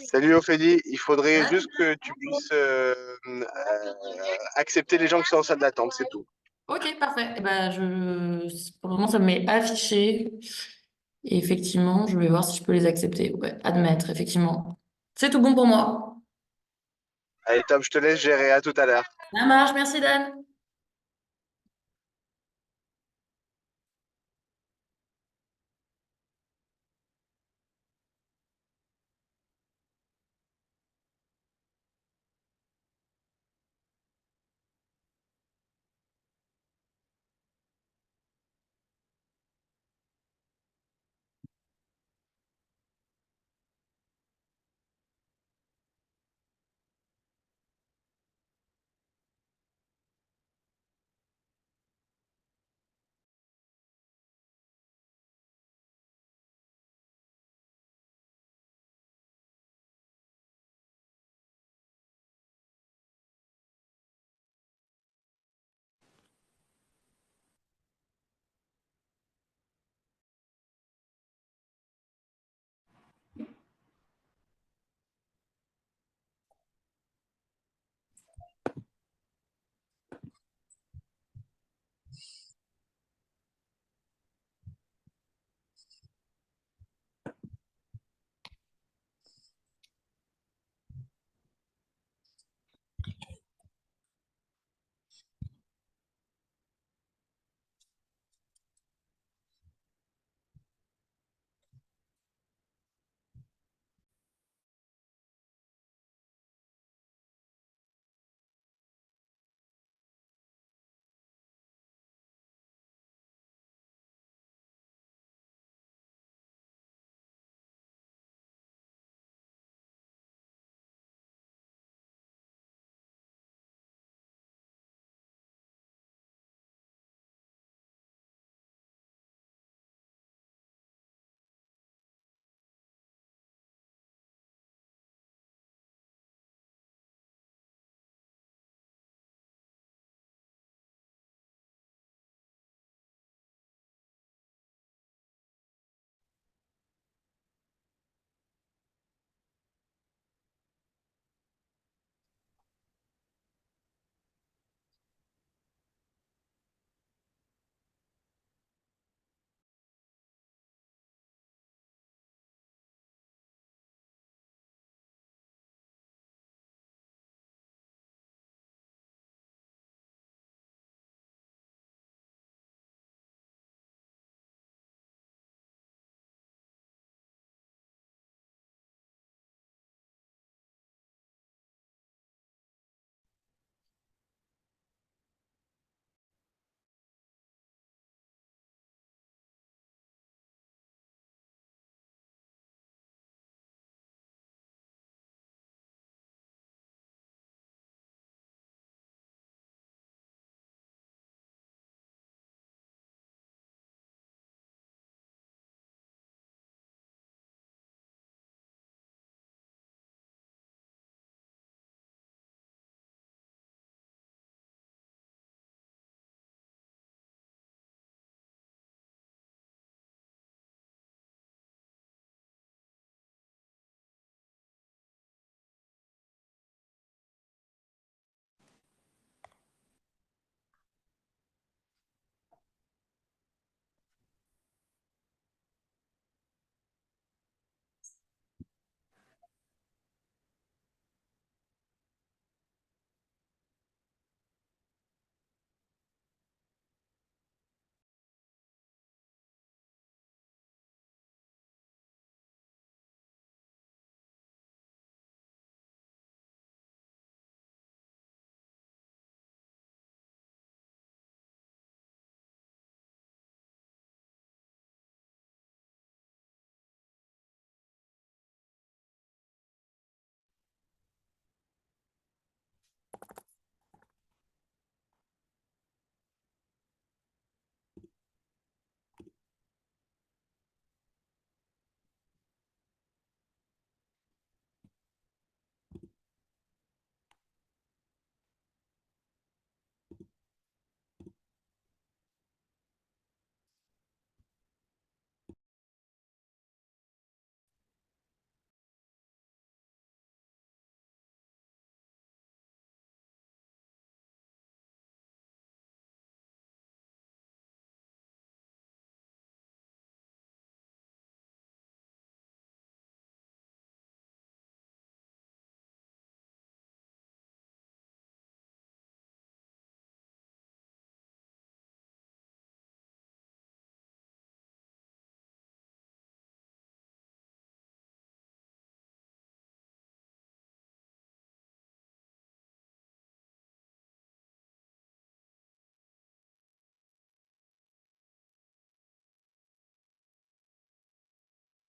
Salut Ophélie, il faudrait juste que tu puisses accepter les gens qui sont en salle d'attente, c'est tout. Ok, parfait. Pour le moment, ça me met affiché. Et effectivement, je vais voir si je peux les accepter. Ouais, admettre, effectivement. C'est tout bon pour moi. Allez Tom, je te laisse gérer, à tout à l'heure. Ça marche, merci Dan.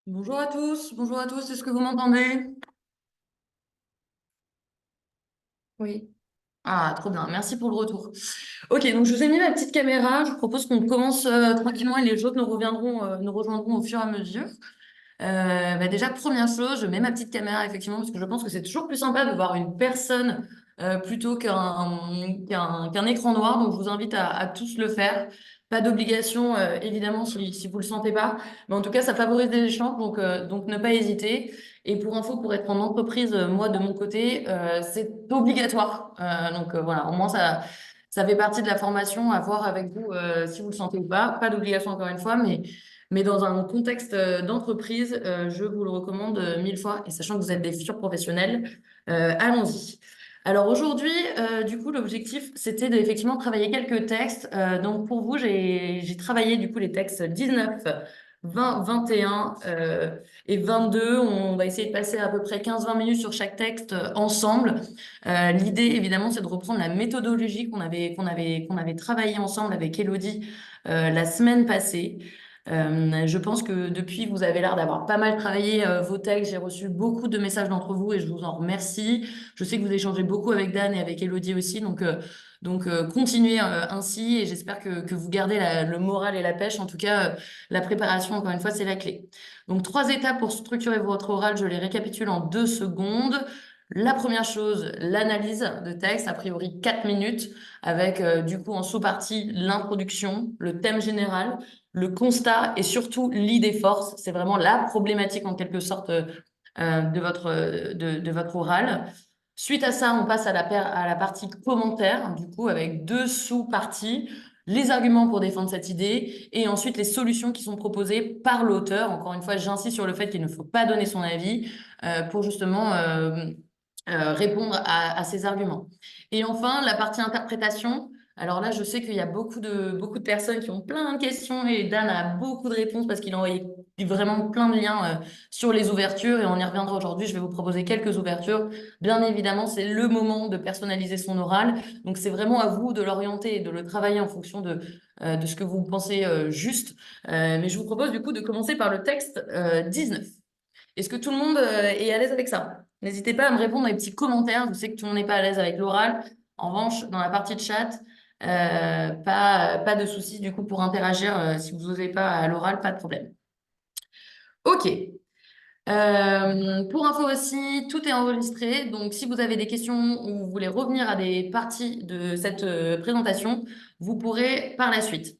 Bonjour à tous, est-ce que vous m'entendez? Oui. Ah, trop bien, merci pour le retour. Ok, donc je vous ai mis ma petite caméra, je vous propose qu'on commence tranquillement et les autres nous rejoindront au fur et à mesure. Déjà, première chose, je mets ma petite caméra, effectivement, parce que je pense que c'est toujours plus sympa de voir une personne plutôt qu'un écran noir. Donc, je vous invite à tous le faire. Pas d'obligation, évidemment, si vous le sentez pas. Mais en tout cas, ça favorise les échanges, donc ne pas hésiter. Et pour info, pour être en entreprise, moi, de mon côté, c'est obligatoire. Voilà, au moins, ça fait partie de la formation à voir avec vous si vous le sentez ou pas. Pas d'obligation, encore une fois, mais dans un contexte d'entreprise, je vous le recommande mille fois. Et sachant que vous êtes des futurs professionnels, allons-y. Alors aujourd'hui, du coup, l'objectif, c'était d'effectivement travailler quelques textes. Donc pour vous, j'ai travaillé du coup les textes 19, 20, 21 et 22. On va essayer de passer à peu près 15-20 minutes sur chaque texte ensemble. L'idée, évidemment, c'est de reprendre la méthodologie qu'on avait travaillé ensemble avec Elodie la semaine passée. Je pense que depuis, vous avez l'air d'avoir pas mal travaillé vos textes. J'ai reçu beaucoup de messages d'entre vous et je vous en remercie. Je sais que vous échangez beaucoup avec Dan et avec Elodie aussi, continuez ainsi et j'espère que vous gardez le moral et la pêche. En tout cas, la préparation, encore une fois, c'est la clé. Donc, 3 étapes pour structurer votre oral. Je les récapitule en 2 secondes. La première chose, l'analyse de texte, a priori 4 minutes, avec du coup en sous-partie l'introduction, le thème général, le constat et surtout l'idée force. C'est vraiment la problématique en quelque sorte de votre oral. Suite à ça, on passe à la partie commentaire, du coup, avec 2 sous-parties, les arguments pour défendre cette idée et ensuite les solutions qui sont proposées par l'auteur. Encore une fois, j'insiste sur le fait qu'il ne faut pas donner son avis pour justement répondre à ces arguments. Et enfin, la partie interprétation. Alors là, je sais qu'il y a beaucoup de personnes qui ont plein de questions et Dan a beaucoup de réponses parce qu'il a envoyé vraiment plein de liens sur les ouvertures et on y reviendra aujourd'hui. Je vais vous proposer quelques ouvertures. Bien évidemment, c'est le moment de personnaliser son oral. Donc, c'est vraiment à vous de l'orienter et de le travailler en fonction de ce que vous pensez juste. Mais je vous propose du coup de commencer par le texte 19. Est-ce que tout le monde est à l'aise avec ça? N'hésitez pas à me répondre dans les petits commentaires. Je sais que tout le monde n'est pas à l'aise avec l'oral. En revanche, dans la partie de chat, pas de souci du coup pour interagir. Si vous n'osez pas à l'oral, pas de problème. Ok. Pour info aussi, tout est enregistré. Donc, si vous avez des questions ou vous voulez revenir à des parties de cette présentation, vous pourrez par la suite.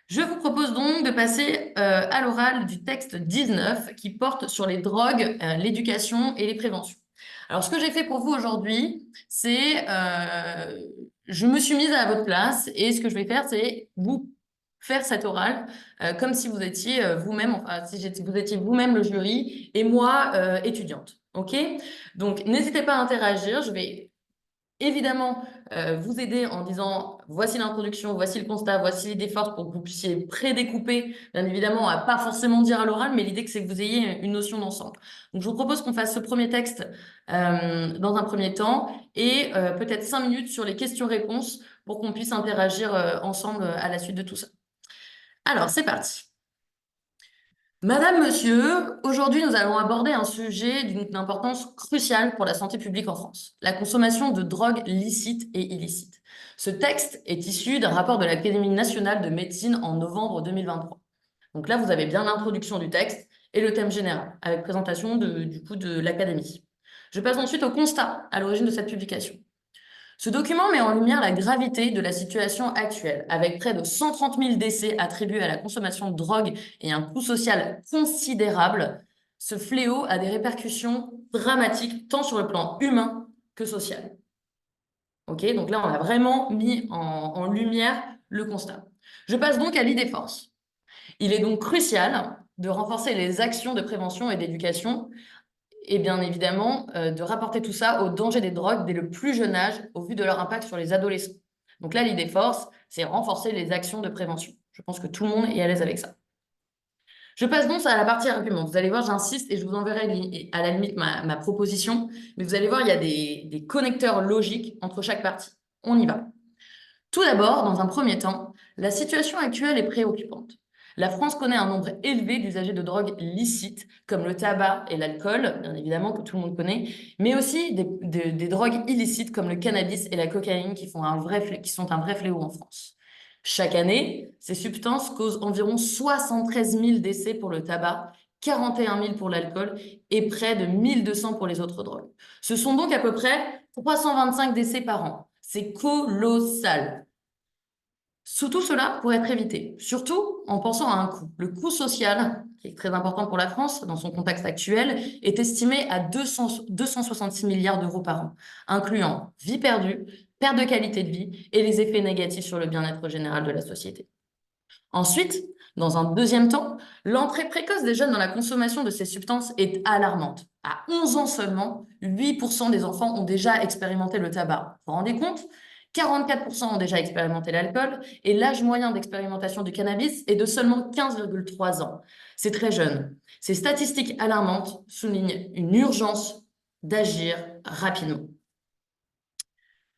Je vous propose donc de passer à l'oral du texte 19 qui porte sur les drogues, l'éducation et les préventions. Alors, ce que j'ai fait pour vous aujourd'hui, c'est je me suis mise à votre place et ce que je vais faire, c'est vous faire cet oral comme si vous étiez vous-même, enfin, si vous étiez vous-même le jury et moi étudiante. OK? Donc, n'hésitez pas à interagir. Je vais évidemment vous aider en disant voici l'introduction, voici le constat, voici l'idée forte pour que vous puissiez prédécouper, bien évidemment, à pas forcément dire à l'oral, mais l'idée que c'est que vous ayez une notion d'ensemble. Donc je vous propose qu'on fasse ce premier texte dans un premier temps et peut-être 5 minutes sur les questions-réponses pour qu'on puisse interagir ensemble à la suite de tout ça. Alors, c'est parti. Madame, Monsieur, aujourd'hui nous allons aborder un sujet d'une importance cruciale pour la santé publique en France, la consommation de drogues licites et illicites. Ce texte est issu d'un rapport de l'Académie nationale de médecine en novembre 2023. Donc là, vous avez bien l'introduction du texte et le thème général, avec présentation du coup de l'Académie. Je passe ensuite au constat à l'origine de cette publication. Ce document met en lumière la gravité de la situation actuelle, avec près de 130 000 décès attribués à la consommation de drogue et un coût social considérable. Ce fléau a des répercussions dramatiques tant sur le plan humain que social. Ok, donc là, on a vraiment mis en lumière le constat. Je passe donc à l'idée force. Il est donc crucial de renforcer les actions de prévention et d'éducation et bien évidemment de rapporter tout ça au danger des drogues dès le plus jeune âge au vu de leur impact sur les adolescents. Donc là, l'idée force, c'est renforcer les actions de prévention. Je pense que tout le monde est à l'aise avec ça. Je passe donc à la partie argument. Vous allez voir, j'insiste et je vous enverrai à la limite ma proposition, mais vous allez voir, il y a des connecteurs logiques entre chaque partie. On y va. Tout d'abord, dans un premier temps, la situation actuelle est préoccupante. La France connaît un nombre élevé d'usagers de drogues licites, comme le tabac et l'alcool, bien évidemment, que tout le monde connaît, mais aussi des drogues illicites comme le cannabis et la cocaïne qui sont un vrai fléau en France. Chaque année, ces substances causent environ 73 000 décès pour le tabac, 41 000 pour l'alcool et près de 1200 pour les autres drogues. Ce sont donc à peu près 325 décès par an. C'est colossal. Tout cela pourrait être évité, surtout en pensant à un coût. Le coût social, qui est très important pour la France dans son contexte actuel, est estimé à 266 milliards d'euros par an, incluant vie perdue, perte de qualité de vie et les effets négatifs sur le bien-être général de la société. Ensuite, dans un deuxième temps, l'entrée précoce des jeunes dans la consommation de ces substances est alarmante. À 11 ans seulement, 8% des enfants ont déjà expérimenté le tabac. Vous vous rendez compte? 44% ont déjà expérimenté l'alcool et l'âge moyen d'expérimentation du cannabis est de seulement 15,3 ans. C'est très jeune. Ces statistiques alarmantes soulignent une urgence d'agir rapidement.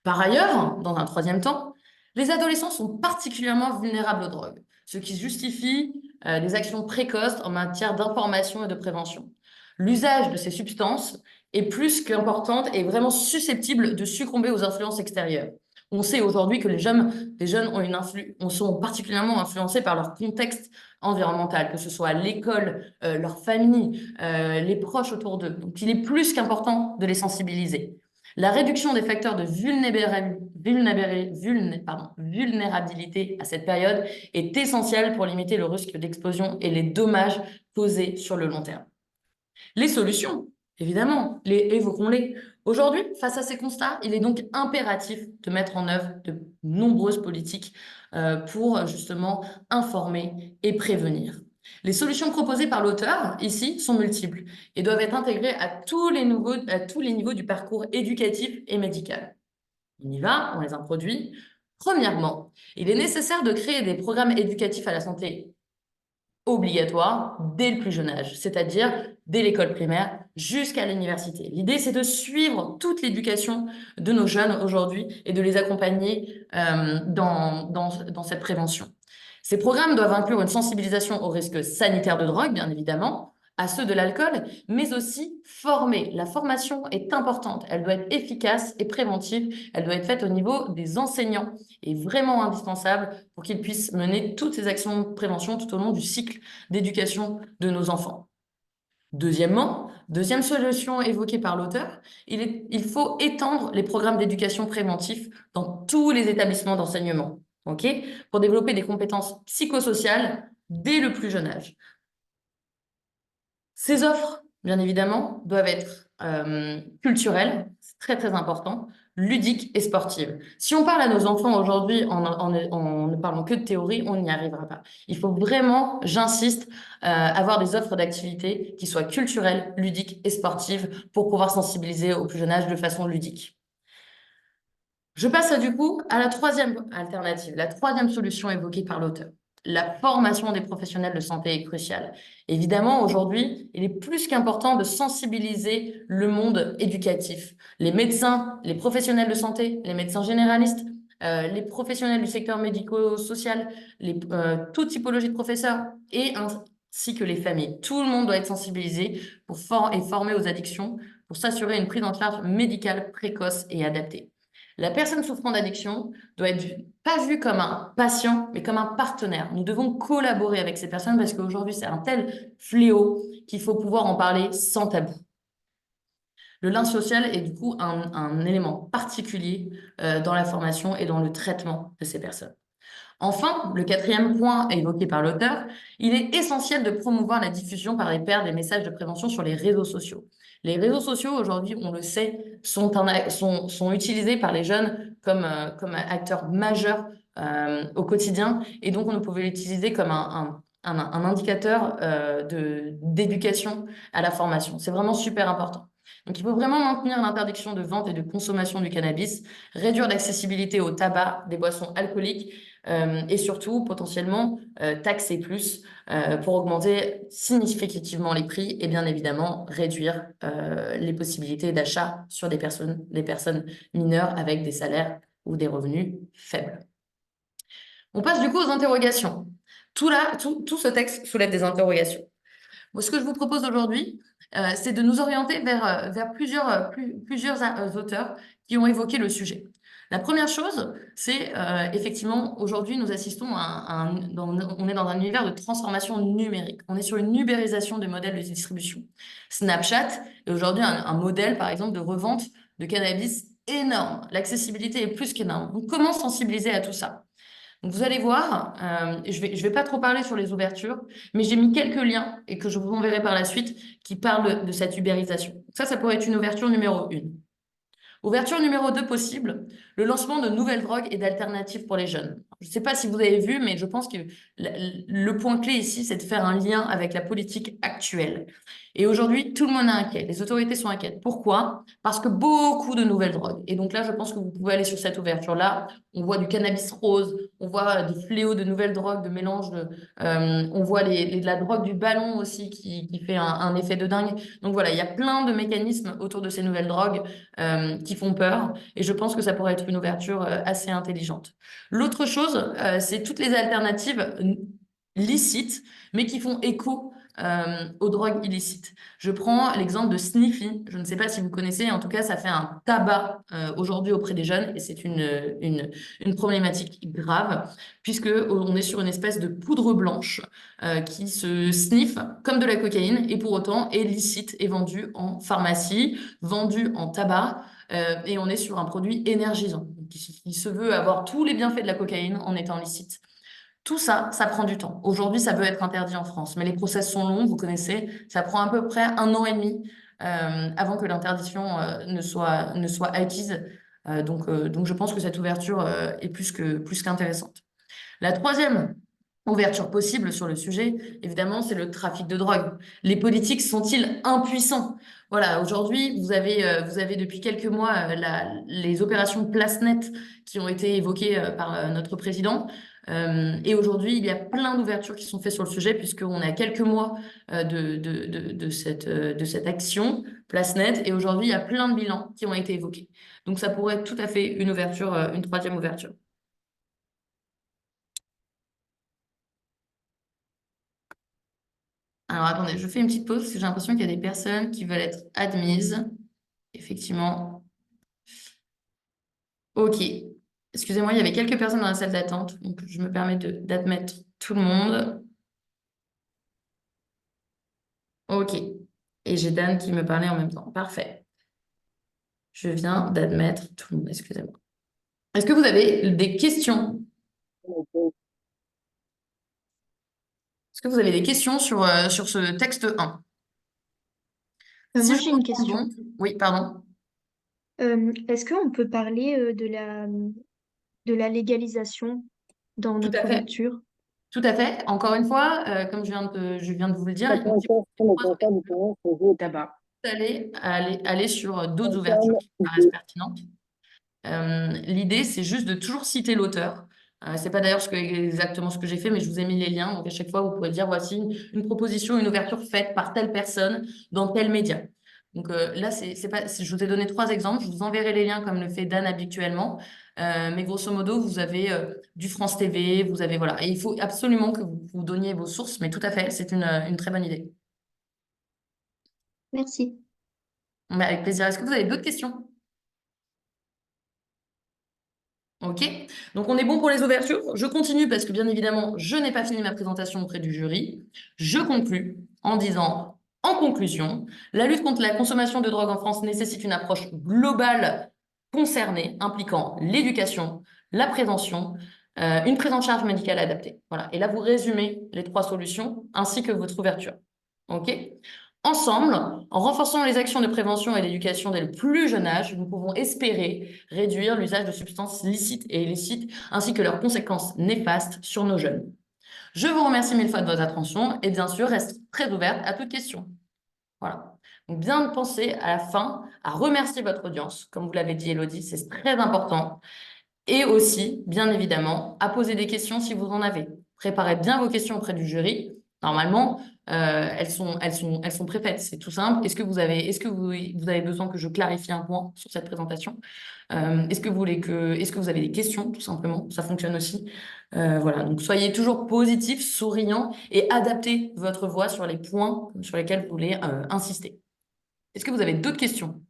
Par ailleurs, dans un troisième temps, les adolescents sont particulièrement vulnérables aux drogues, ce qui justifie des actions précoces en matière d'information et de prévention. L'usage de ces substances est plus qu'importante et vraiment susceptible de succomber aux influences extérieures. On sait aujourd'hui que les jeunes sont particulièrement influencés par leur contexte environnemental, que ce soit l'école, leur famille, les proches autour d'eux. Donc il est plus qu'important de les sensibiliser. La réduction des facteurs de vulnérabilité à cette période est essentielle pour limiter le risque d'explosion et les dommages causés sur le long terme. Les solutions, évidemment, évoquons-les. Aujourd'hui, face à ces constats, il est donc impératif de mettre en œuvre de nombreuses politiques pour justement informer et prévenir. Les solutions proposées par l'auteur, ici, sont multiples et doivent être intégrées à tous les niveaux du parcours éducatif et médical. On y va, on les introduit. Premièrement, il est nécessaire de créer des programmes éducatifs à la santé obligatoires dès le plus jeune âge, c'est-à-dire dès l'école primaire jusqu'à l'université. L'idée, c'est de suivre toute l'éducation de nos jeunes aujourd'hui et de les accompagner dans cette prévention. Ces programmes doivent inclure une sensibilisation aux risques sanitaires de drogue, bien évidemment, à ceux de l'alcool, mais aussi former. La formation est importante. Elle doit être efficace et préventive. Elle doit être faite au niveau des enseignants et vraiment indispensable pour qu'ils puissent mener toutes ces actions de prévention tout au long du cycle d'éducation de nos enfants. Deuxièmement, deuxième solution évoquée par l'auteur, il faut étendre les programmes d'éducation préventif dans tous les établissements d'enseignement, pour développer des compétences psychosociales dès le plus jeune âge. Ces offres, bien évidemment, doivent être culturelles, c'est très très important, ludiques et sportives. Si on parle à nos enfants aujourd'hui en ne parlant que de théorie, on n'y arrivera pas. Il faut vraiment, j'insiste, avoir des offres d'activités qui soient culturelles, ludiques et sportives pour pouvoir sensibiliser au plus jeune âge de façon ludique. Je passe du coup à la troisième alternative, la troisième solution évoquée par l'auteur. La formation des professionnels de santé est cruciale. Évidemment, aujourd'hui, il est plus qu'important de sensibiliser le monde éducatif. Les médecins, les professionnels de santé, les médecins généralistes, les professionnels du secteur médico-social, toute typologie de professeurs et ainsi que les familles. Tout le monde doit être sensibilisé et formé aux addictions pour s'assurer une prise en charge médicale précoce et adaptée. La personne souffrant d'addiction doit être pas vue comme un patient, mais comme un partenaire. Nous devons collaborer avec ces personnes parce qu'aujourd'hui, c'est un tel fléau qu'il faut pouvoir en parler sans tabou. Le lien social est du coup un élément particulier dans la formation et dans le traitement de ces personnes. Enfin, le quatrième point évoqué par l'auteur, il est essentiel de promouvoir la diffusion par les pairs des messages de prévention sur les réseaux sociaux. Les réseaux sociaux, aujourd'hui, on le sait, sont utilisés par les jeunes comme acteurs majeurs au quotidien, et donc on pouvait l'utiliser comme un indicateur d'éducation à la formation. C'est vraiment super important. Donc, il faut vraiment maintenir l'interdiction de vente et de consommation du cannabis, réduire l'accessibilité au tabac, des boissons alcooliques, et surtout potentiellement taxer plus pour augmenter significativement les prix et bien évidemment réduire les possibilités d'achat sur des personnes mineures avec des salaires ou des revenus faibles. On passe du coup aux interrogations. Tout ce texte soulève des interrogations. Moi, ce que je vous propose aujourd'hui, c'est de nous orienter vers plusieurs auteurs qui ont évoqué le sujet. La première chose, c'est effectivement, aujourd'hui, nous assistons on est dans un univers de transformation numérique. On est sur une ubérisation des modèles de distribution. Snapchat est aujourd'hui un modèle, par exemple, de revente de cannabis énorme. L'accessibilité est plus qu'énorme. Donc, comment sensibiliser à tout ça? Donc, vous allez voir, je vais pas trop parler sur les ouvertures, mais j'ai mis quelques liens et que je vous enverrai par la suite qui parlent de cette ubérisation. Ça pourrait être une ouverture numéro 1. Ouverture numéro 2 possible, le lancement de nouvelles drogues et d'alternatives pour les jeunes. Je ne sais pas si vous avez vu, mais je pense que le point clé ici, c'est de faire un lien avec la politique actuelle. Et aujourd'hui, tout le monde est inquiet. Les autorités sont inquiètes. Pourquoi? Parce que beaucoup de nouvelles drogues. Et donc là, je pense que vous pouvez aller sur cette ouverture-là. On voit du cannabis rose, on voit des fléaux de nouvelles drogues, de mélange on voit la drogue du ballon aussi qui fait un effet de dingue. Donc voilà, il y a plein de mécanismes autour de ces nouvelles drogues qui font peur. Et je pense que ça pourrait être une ouverture assez intelligente. L'autre chose, c'est toutes les alternatives licites, mais qui font écho aux drogues illicites. Je prends l'exemple de Sniffy. Je ne sais pas si vous connaissez, en tout cas, ça fait un tabac aujourd'hui auprès des jeunes et c'est une problématique grave puisque on est sur une espèce de poudre blanche qui se sniffe comme de la cocaïne et pour autant est licite et vendue en pharmacie, vendue en tabac et on est sur un produit énergisant qui se veut avoir tous les bienfaits de la cocaïne en étant licite. Tout ça, ça prend du temps. Aujourd'hui, ça peut être interdit en France, mais les process sont longs, vous connaissez, ça prend à peu près 1 an et demi avant que l'interdiction ne soit acquise. Donc, je pense que cette ouverture est plus qu'intéressante. La troisième ouverture possible sur le sujet, évidemment, c'est le trafic de drogue. Les politiques sont-ils impuissants? Voilà, aujourd'hui, vous avez depuis quelques mois les opérations Place Net qui ont été évoquées par notre président. Et aujourd'hui, il y a plein d'ouvertures qui sont faites sur le sujet, puisqu'on est à quelques mois de cette action Place Net. Et aujourd'hui, il y a plein de bilans qui ont été évoqués. Donc, ça pourrait être tout à fait une ouverture, une troisième ouverture. Alors, attendez, je fais une petite pause parce que j'ai l'impression qu'il y a des personnes qui veulent être admises. Effectivement. OK. Excusez-moi, il y avait quelques personnes dans la salle d'attente, donc je me permets d'admettre tout le monde. OK. Et j'ai Dan qui me parlait en même temps. Parfait. Je viens d'admettre tout le monde, excusez-moi. Est-ce que vous avez des questions? Est-ce que vous avez des questions sur ce texte 1? Si Moi, je j'ai une réponds question. bon- Oui, pardon. Est-ce qu'on peut parler de la légalisation dans Tout à notre fait. ouverture? Tout à fait. Encore une fois, comme je viens de vous le dire, Tabac. aller sur d'autres ouvertures qui me paraissent pertinentes. L'idée, c'est juste de toujours citer l'auteur. C'est pas d'ailleurs exactement ce que j'ai fait, mais je vous ai mis les liens. Donc, à chaque fois, vous pourrez dire, voici une proposition, une ouverture faite par telle personne dans tel média. Donc là, je vous ai donné 3 exemples. Je vous enverrai les liens comme le fait Dan habituellement. Mais grosso modo, vous avez du France TV, vous avez, voilà. Et il faut absolument que vous donniez vos sources, mais tout à fait, c'est une très bonne idée. Merci. Mais avec plaisir. Est-ce que vous avez d'autres questions? OK. Donc, on est bon pour les ouvertures. Je continue parce que, bien évidemment, je n'ai pas fini ma présentation auprès du jury. Je conclus en disant, en conclusion, la lutte contre la consommation de drogue en France nécessite une approche globale concernée, impliquant l'éducation, la prévention, une prise en charge médicale adaptée. Voilà. Et là, vous résumez les 3 solutions ainsi que votre ouverture. OK? Ensemble, en renforçant les actions de prévention et d'éducation dès le plus jeune âge, nous pouvons espérer réduire l'usage de substances licites et illicites, ainsi que leurs conséquences néfastes sur nos jeunes. Je vous remercie 1000 fois de votre attention et bien sûr, reste très ouverte à toute question. Voilà. Donc, bien penser à la fin à remercier votre audience, comme vous l'avez dit, Élodie, c'est très important. Et aussi, bien évidemment, à poser des questions si vous en avez. Préparez bien vos questions auprès du jury. Normalement, elles sont préfaites. C'est tout simple. Est-ce que vous avez besoin que je clarifie un point sur cette présentation? Est-ce que vous avez des questions, tout simplement? Ça fonctionne aussi. Voilà. Donc, soyez toujours positif, souriant et adaptez votre voix sur les points sur lesquels vous voulez insister. Est-ce que vous avez d'autres questions?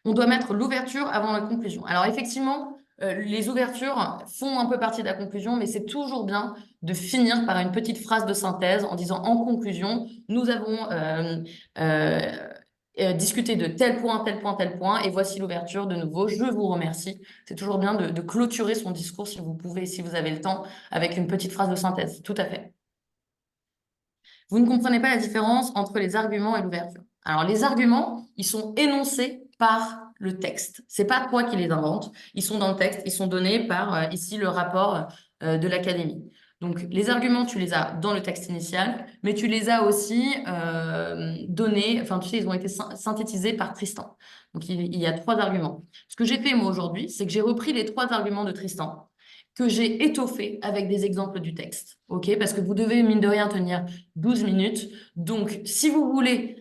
On doit mettre l'ouverture avant la conclusion. Alors effectivement, les ouvertures font un peu partie de la conclusion, mais c'est toujours bien de finir par une petite phrase de synthèse en disant en conclusion, nous avons discuté de tel point, tel point, tel point, et voici l'ouverture de nouveau. Je vous remercie. C'est toujours bien de clôturer son discours si vous pouvez, si vous avez le temps, avec une petite phrase de synthèse. Tout à fait. Vous ne comprenez pas la différence entre les arguments et l'ouverture. Alors, les arguments, ils sont énoncés par le texte. C'est pas toi qui les inventes. Ils sont dans le texte. Ils sont donnés par, ici, le rapport de l'académie. Donc, les arguments, tu les as dans le texte initial, mais tu les as aussi donnés, enfin, tu sais, ils ont été synthétisés par Tristan. Donc, il y a 3 arguments. Ce que j'ai fait, moi, aujourd'hui, c'est que j'ai repris les 3 arguments de Tristan que j'ai étoffés avec des exemples du texte. OK? Parce que vous devez, mine de rien, tenir 12 minutes. Donc, si vous voulez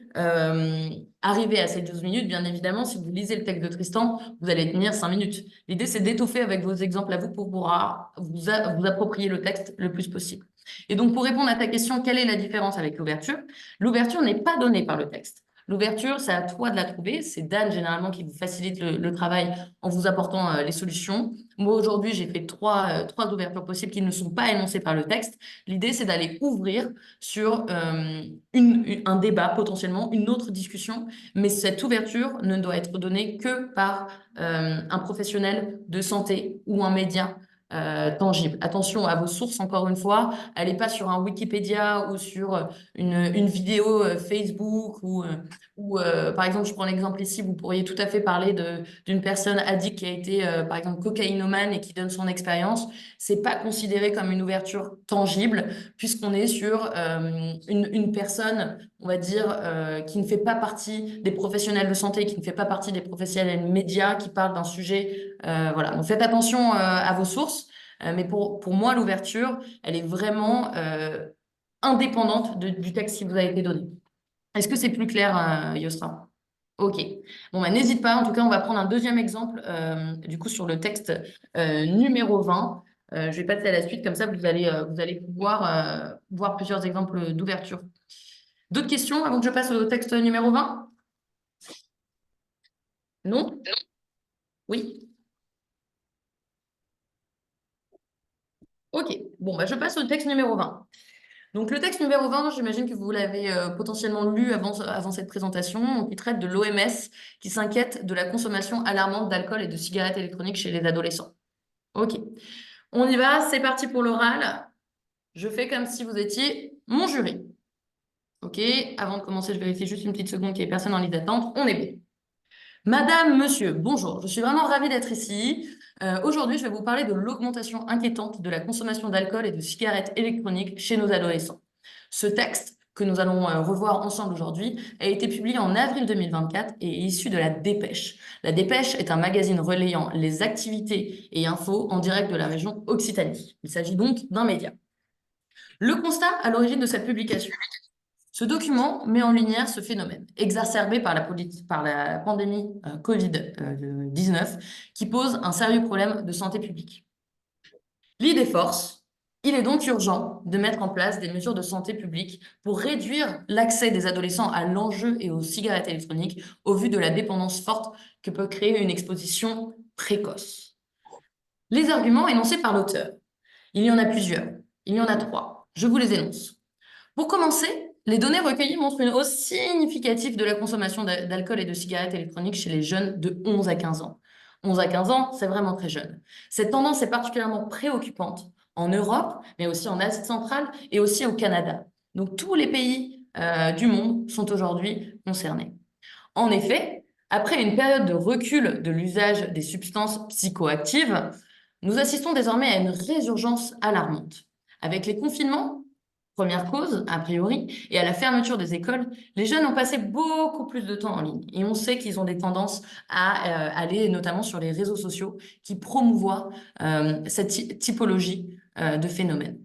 arriver à ces 12 minutes, bien évidemment, si vous lisez le texte de Tristan, vous allez tenir 5 minutes. L'idée, c'est d'étoffer avec vos exemples à vous pour pouvoir vous approprier le texte le plus possible. Et donc, pour répondre à ta question, quelle est la différence avec l'ouverture? L'ouverture n'est pas donnée par le texte. L'ouverture, c'est à toi de la trouver. C'est Dan, généralement, qui vous facilite le travail en vous apportant les solutions. Moi, aujourd'hui, j'ai fait trois ouvertures possibles qui ne sont pas énoncées par le texte. L'idée, c'est d'aller ouvrir sur un débat, potentiellement, une autre discussion. Mais cette ouverture ne doit être donnée que par un professionnel de santé ou un média tangible. Attention à vos sources, encore une fois. Allez pas sur un Wikipédia ou sur une vidéo Facebook ou par exemple, je prends l'exemple ici, vous pourriez tout à fait parler d'une personne addict qui a été, par exemple, cocaïnomane et qui donne son expérience. C'est pas considéré comme une ouverture tangible puisqu'on est sur une personne, on va dire, qui ne fait pas partie des professionnels de santé, qui ne fait pas partie des professionnels médias, qui parle d'un sujet. Voilà. Donc faites attention à vos sources. Mais pour moi, l'ouverture, elle est vraiment indépendante du texte qui vous a été donné. Est-ce que c'est plus clair, Yosra? Ok. Bon, bah, n'hésite pas. En tout cas, on va prendre un deuxième exemple, du coup, sur le texte numéro 20. Je vais passer à la suite, comme ça, vous allez pouvoir voir plusieurs exemples d'ouverture. D'autres questions avant que je passe au texte numéro 20? Non? Oui? Ok. Bon, bah, je passe au texte numéro 20. Donc, le texte numéro 20, j'imagine que vous l'avez potentiellement lu avant cette présentation, qui traite de l'OMS qui s'inquiète de la consommation alarmante d'alcool et de cigarettes électroniques chez les adolescents. Ok, on y va, c'est parti pour l'oral. Je fais comme si vous étiez mon jury. Ok, avant de commencer, je vérifie juste une petite seconde qu'il n'y ait personne en liste d'attente. On est bon. Madame, monsieur, bonjour. Je suis vraiment ravie d'être ici. Aujourd'hui, je vais vous parler de l'augmentation inquiétante de la consommation d'alcool et de cigarettes électroniques chez nos adolescents. Ce texte, que nous allons revoir ensemble aujourd'hui, a été publié en avril 2024 et est issu de La Dépêche. La Dépêche est un magazine relayant les activités et infos en direct de la région Occitanie. Il s'agit donc d'un média. Le constat à l'origine de cette publication. Ce document met en lumière ce phénomène, exacerbé par la pandémie Covid-19, qui pose un sérieux problème de santé publique. L'idée force, il est donc urgent de mettre en place des mesures de santé publique pour réduire l'accès des adolescents à l'enjeu et aux cigarettes électroniques au vu de la dépendance forte que peut créer une exposition précoce. Les arguments énoncés par l'auteur. Il y en a plusieurs. Il y en a 3. Je vous les énonce. Pour commencer, les données recueillies montrent une hausse significative de la consommation d'alcool et de cigarettes électroniques chez les jeunes de 11 à 15 ans. 11 à 15 ans, c'est vraiment très jeune. Cette tendance est particulièrement préoccupante en Europe, mais aussi en Asie centrale et aussi au Canada. Donc tous les pays du monde sont aujourd'hui concernés. En effet, après une période de recul de l'usage des substances psychoactives, nous assistons désormais à une résurgence alarmante. Avec les confinements, première cause, a priori, et à la fermeture des écoles, les jeunes ont passé beaucoup plus de temps en ligne. Et on sait qu'ils ont des tendances à aller notamment sur les réseaux sociaux qui promouvoient cette typologie de phénomène.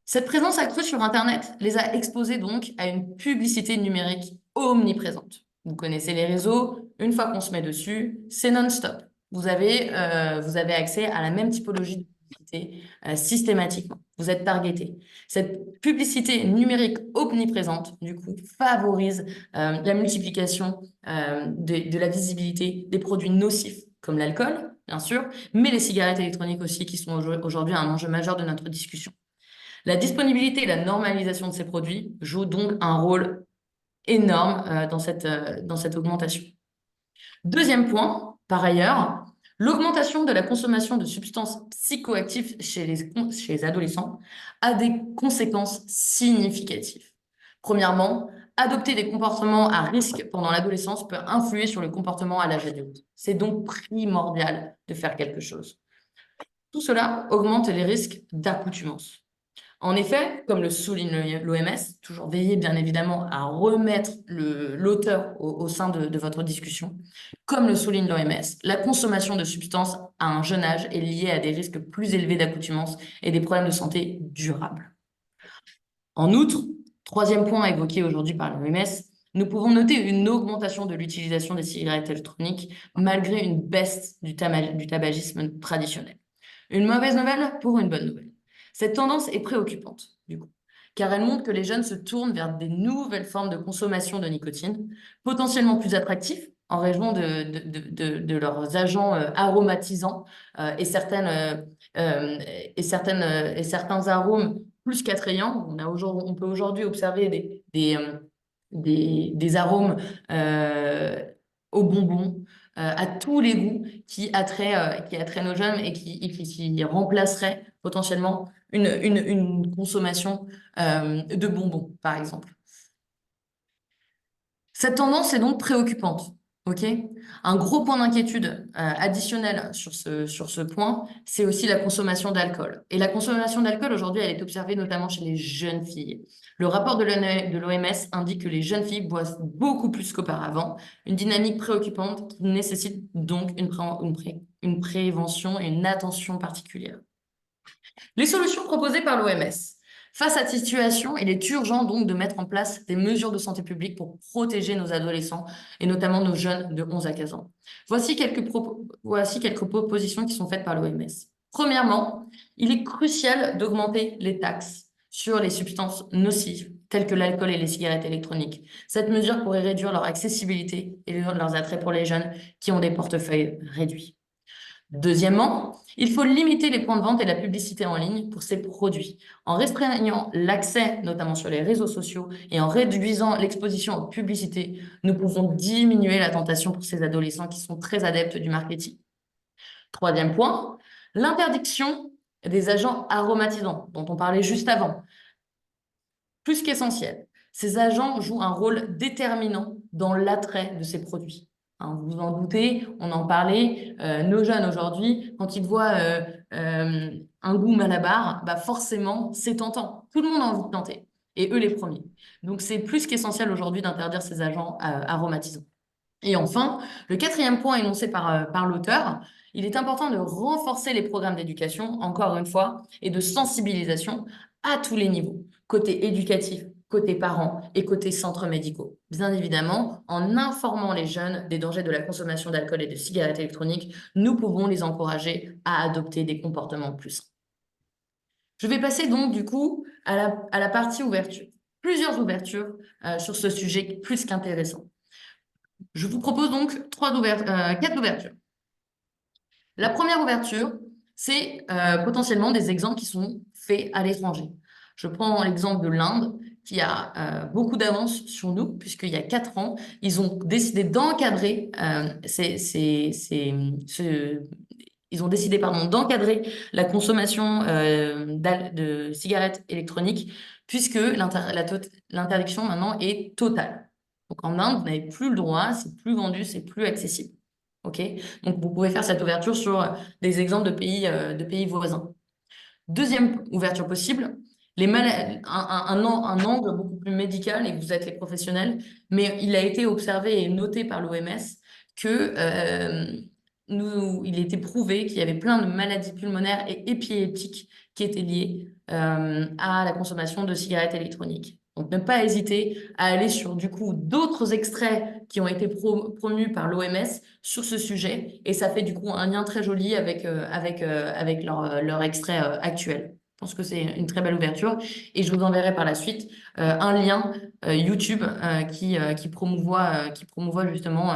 Cette présence accrue sur Internet les a exposés donc à une publicité numérique omniprésente. Vous connaissez les réseaux, une fois qu'on se met dessus, c'est non-stop. Vous avez accès à la même typologie de publicité systématiquement. Vous êtes targeté. Cette publicité numérique omniprésente, du coup, favorise la multiplication de la visibilité des produits nocifs, comme l'alcool, bien sûr, mais les cigarettes électroniques aussi, qui sont aujourd'hui un enjeu majeur de notre discussion. La disponibilité et la normalisation de ces produits jouent donc un rôle énorme dans cette augmentation. Deuxième point, par ailleurs, l'augmentation de la consommation de substances psychoactives chez les adolescents a des conséquences significatives. Premièrement, adopter des comportements à risque pendant l'adolescence peut influer sur le comportement à l'âge adulte. C'est donc primordial de faire quelque chose. Tout cela augmente les risques d'accoutumance. En effet, comme le souligne l'OMS, toujours veiller bien évidemment à remettre l'auteur au sein de votre discussion, comme le souligne l'OMS, la consommation de substances à un jeune âge est liée à des risques plus élevés d'accoutumance et des problèmes de santé durables. En outre, troisième point évoqué aujourd'hui par l'OMS, nous pouvons noter une augmentation de l'utilisation des cigarettes électroniques malgré une baisse du tabagisme traditionnel. Une mauvaise nouvelle pour une bonne nouvelle. Cette tendance est préoccupante, du coup, car elle montre que les jeunes se tournent vers des nouvelles formes de consommation de nicotine, potentiellement plus attractifs en raison de leurs agents aromatisants et certains arômes plus qu'attrayants. On peut aujourd'hui observer des arômes aux bonbons, à tous les goûts qui attraient nos jeunes et qui remplaceraient potentiellement une consommation de bonbons, par exemple. Cette tendance est donc préoccupante. Un gros point d'inquiétude additionnel sur ce point, c'est aussi la consommation d'alcool. Et la consommation d'alcool, aujourd'hui, elle est observée notamment chez les jeunes filles. Le rapport de l'OMS indique que les jeunes filles boivent beaucoup plus qu'auparavant, une dynamique préoccupante qui nécessite donc une prévention et une attention particulière. Les solutions proposées par l'OMS. Face à cette situation, il est urgent donc de mettre en place des mesures de santé publique pour protéger nos adolescents et notamment nos jeunes de 11 à 15 ans. Voici quelques propositions qui sont faites par l'OMS. Premièrement, il est crucial d'augmenter les taxes sur les substances nocives telles que l'alcool et les cigarettes électroniques. Cette mesure pourrait réduire leur accessibilité et leurs attraits pour les jeunes qui ont des portefeuilles réduits. Deuxièmement, il faut limiter les points de vente et la publicité en ligne pour ces produits. En restreignant l'accès, notamment sur les réseaux sociaux, et en réduisant l'exposition aux publicités, nous pouvons diminuer la tentation pour ces adolescents qui sont très adeptes du marketing. Troisième point, l'interdiction des agents aromatisants, dont on parlait juste avant. Plus qu'essentiel, ces agents jouent un rôle déterminant dans l'attrait de ces produits. Vous vous en doutez, on en parlait, nos jeunes aujourd'hui, quand ils voient un goût Malabar, forcément, c'est tentant. Tout le monde a envie de tenter, et eux les premiers. Donc, c'est plus qu'essentiel aujourd'hui d'interdire ces agents aromatisants. Et enfin, le quatrième point énoncé par l'auteur, il est important de renforcer les programmes d'éducation, encore une fois, et de sensibilisation à tous les niveaux, côté éducatif, côté parents et côté centres médicaux. Bien évidemment, en informant les jeunes des dangers de la consommation d'alcool et de cigarettes électroniques, nous pouvons les encourager à adopter des comportements plus sains. Je vais passer donc du coup à la partie ouverture. Plusieurs ouvertures sur ce sujet plus qu'intéressant. Je vous propose donc 4 ouvertures. La première ouverture, c'est potentiellement des exemples qui sont faits à l'étranger. Je prends l'exemple de l'Inde, qui a beaucoup d'avance sur nous, puisqu'il y a 4 ans, ils ont décidé d'encadrer d'encadrer la consommation de cigarettes électroniques, puisque l'interdiction maintenant est totale. Donc en Inde, vous n'avez plus le droit, c'est plus vendu, c'est plus accessible. Donc vous pouvez faire cette ouverture sur des exemples de pays voisins. Deuxième ouverture possible, un angle beaucoup plus médical, et vous êtes les professionnels, mais il a été observé et noté par l'OMS que il était prouvé qu'il y avait plein de maladies pulmonaires et épileptiques qui étaient liées à la consommation de cigarettes électroniques. Donc, ne pas hésiter à aller sur, du coup, d'autres extraits qui ont été promus par l'OMS sur ce sujet. Et ça fait, du coup, un lien très joli avec leur extrait actuel. Je pense que c'est une très belle ouverture. Et je vous enverrai par la suite un lien YouTube qui promouvoit justement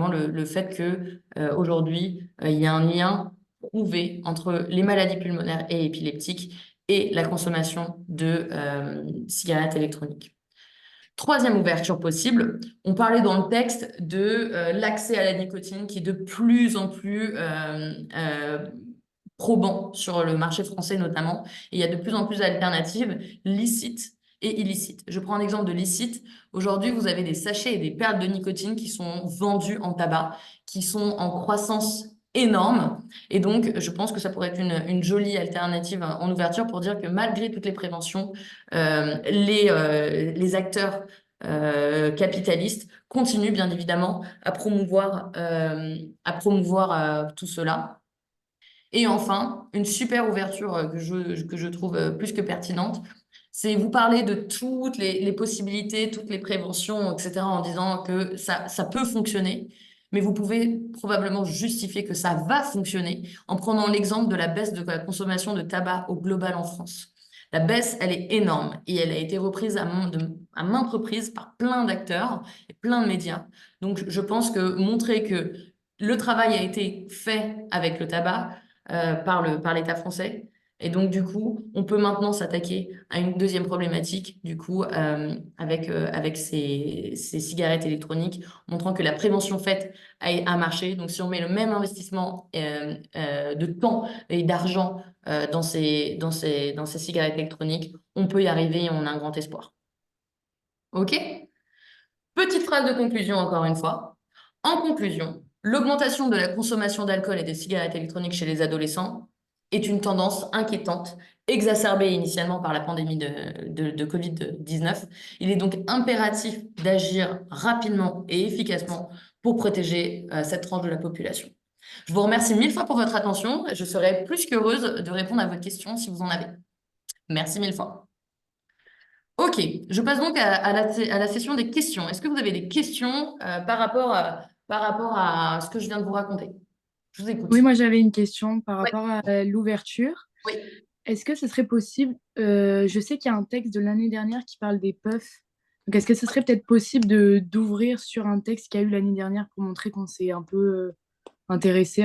le fait que aujourd'hui, il y a un lien prouvé entre les maladies pulmonaires et épileptiques et la consommation de cigarettes électroniques. Troisième ouverture possible, on parlait dans le texte de l'accès à la nicotine qui est de plus en plus probant sur le marché français notamment. Et il y a de plus en plus d'alternatives licites et illicites. Je prends un exemple de licite. Aujourd'hui, vous avez des sachets et des perles de nicotine qui sont vendus en tabac, qui sont en croissance énorme. Et donc, je pense que ça pourrait être une jolie alternative en ouverture pour dire que malgré toutes les préventions, les acteurs capitalistes continuent bien évidemment à promouvoir tout cela. Et enfin, une super ouverture que je trouve plus que pertinente, c'est vous parler de toutes les possibilités, toutes les préventions, etc., en disant que ça peut fonctionner, mais vous pouvez probablement justifier que ça va fonctionner en prenant l'exemple de la baisse de la consommation de tabac au global en France. La baisse, elle est énorme et elle a été reprise à maintes reprises par plein d'acteurs et plein de médias. Donc, je pense que montrer que le travail a été fait avec le tabac, par l'État français. Et donc, du coup, on peut maintenant s'attaquer à une deuxième problématique, du coup, avec ces cigarettes électroniques, montrant que la prévention faite a marché. Donc, si on met le même investissement de temps et d'argent dans ces cigarettes électroniques, on peut y arriver et on a un grand espoir. OK? Petite phrase de conclusion, encore une fois. En conclusion, l'augmentation de la consommation d'alcool et de cigarettes électroniques chez les adolescents est une tendance inquiétante, exacerbée initialement par la pandémie de Covid-19. Il est donc impératif d'agir rapidement et efficacement pour protéger cette tranche de la population. Je vous remercie mille fois pour votre attention. Je serai plus qu'heureuse de répondre à vos questions si vous en avez. Merci mille fois. Ok, je passe donc à la session des questions. Est-ce que vous avez des questions par rapport à ce que je viens de vous raconter? Je vous écoute. Oui, moi j'avais une question par Ouais. rapport à l'ouverture. Oui. Est-ce que ce serait possible, je sais qu'il y a un texte de l'année dernière qui parle des puffs. Donc est-ce que ce serait peut-être possible d'ouvrir sur un texte qu'il y a eu l'année dernière pour montrer qu'on s'est un peu intéressé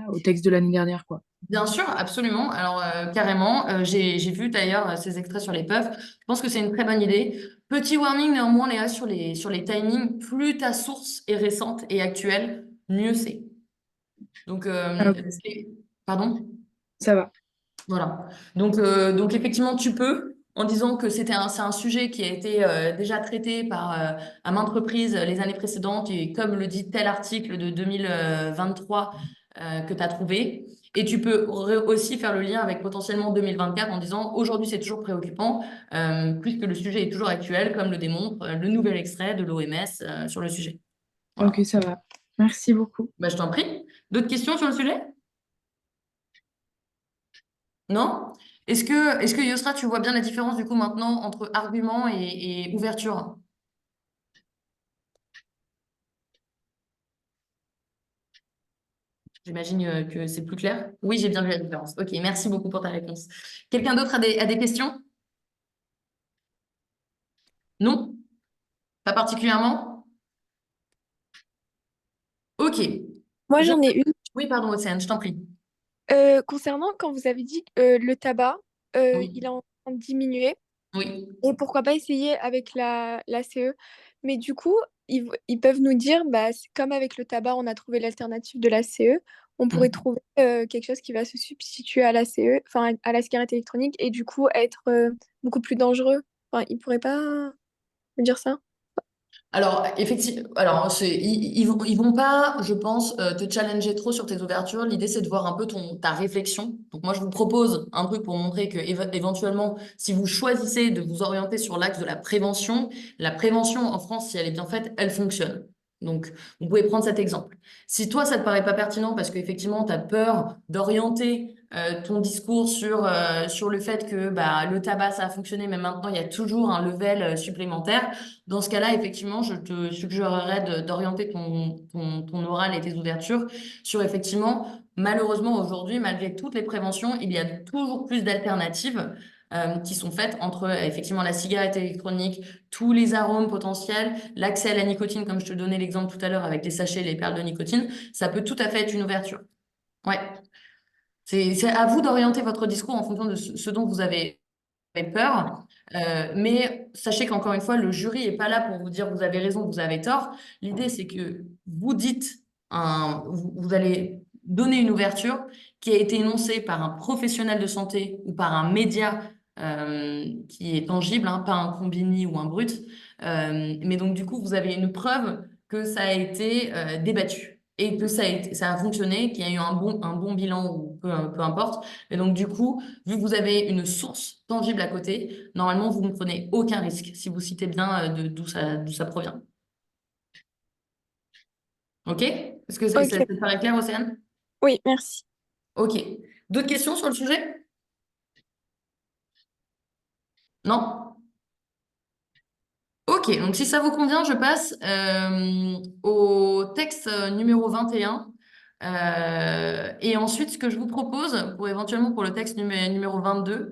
au texte de l'année dernière, quoi. Bien sûr, absolument. Alors, carrément, j'ai vu d'ailleurs ces extraits sur les puffs. Je pense que c'est une très bonne idée. Petit warning néanmoins, Léa, sur les timings, plus ta source est récente et actuelle, mieux c'est. Donc, Ah, ok, pardon? ça va. Voilà. Donc effectivement, tu peux, en disant que c'est un sujet qui a été déjà traité à maintes reprises les années précédentes, et comme le dit tel article de 2023 que tu as trouvé. Et tu peux aussi faire le lien avec potentiellement 2024 en disant aujourd'hui c'est toujours préoccupant, puisque le sujet est toujours actuel, comme le démontre le nouvel extrait de l'OMS sur le sujet. Voilà. Ok, ça va. Merci beaucoup. Bah, je t'en prie. D'autres questions sur le sujet? Non? Est-ce que Yosra, tu vois bien la différence du coup maintenant entre argument et ouverture? J'imagine que c'est plus clair. Oui, j'ai bien vu la différence. Ok, merci beaucoup pour ta réponse. Quelqu'un d'autre a des questions? Non? Pas particulièrement? Ok. Moi, Je- j'en ai une. Oui, pardon, Océane, je t'en prie. Concernant quand vous avez dit que le tabac, il Oui, est en train de diminuer, oui. et pourquoi pas essayer avec la CE. Mais du coup, ils peuvent nous dire, bah, c'est comme avec le tabac, on a trouvé l'alternative de la CE, on pourrait Mhm. trouver quelque chose qui va se substituer à la CE, enfin à la cigarette électronique, et du coup être beaucoup plus dangereux. Enfin, ils pourraient pas me dire ça? Alors, effectivement, alors ils vont pas, je pense, te challenger trop sur tes ouvertures. L'idée, c'est de voir un peu ta réflexion. Donc, moi, je vous propose un truc pour montrer que, éventuellement, si vous choisissez de vous orienter sur l'axe de la prévention en France, si elle est bien faite, elle fonctionne. Donc, vous pouvez prendre cet exemple. Si toi, ça te paraît pas pertinent parce qu'effectivement, tu as peur d'orienter ton discours sur le fait que le tabac, ça a fonctionné, mais maintenant, il y a toujours un level supplémentaire. Dans ce cas-là, effectivement, je te suggérerais d'orienter ton oral et tes ouvertures sur, effectivement, malheureusement, aujourd'hui, malgré toutes les préventions, il y a toujours plus d'alternatives qui sont faites entre, effectivement, la cigarette électronique, tous les arômes potentiels, l'accès à la nicotine, comme je te donnais l'exemple tout à l'heure avec les sachets, les perles de nicotine, ça peut tout à fait être une ouverture. Ouais. C'est à vous d'orienter votre discours en fonction de ce dont vous avez peur. Mais sachez qu'encore une fois, le jury n'est pas là pour vous dire vous avez raison, vous avez tort. L'idée, c'est que vous vous allez donner une ouverture qui a été énoncée par un professionnel de santé ou par un média qui est tangible, hein, pas un combini ou un brut. Mais donc, du coup, vous avez une preuve que ça a été débattu et que ça a fonctionné, qu'il y a eu un bon bilan ou peu importe. Et donc, du coup, vu que vous avez une source tangible à côté, normalement, vous ne prenez aucun risque si vous citez bien d'où ça provient. OK? Est-ce que ça Ok. te paraît clair, Océane? Oui, merci. OK. D'autres questions sur le sujet? Non? Ok, donc si ça vous convient, je passe au texte numéro 21. Et ensuite, ce que je vous propose, éventuellement pour le texte numéro 22,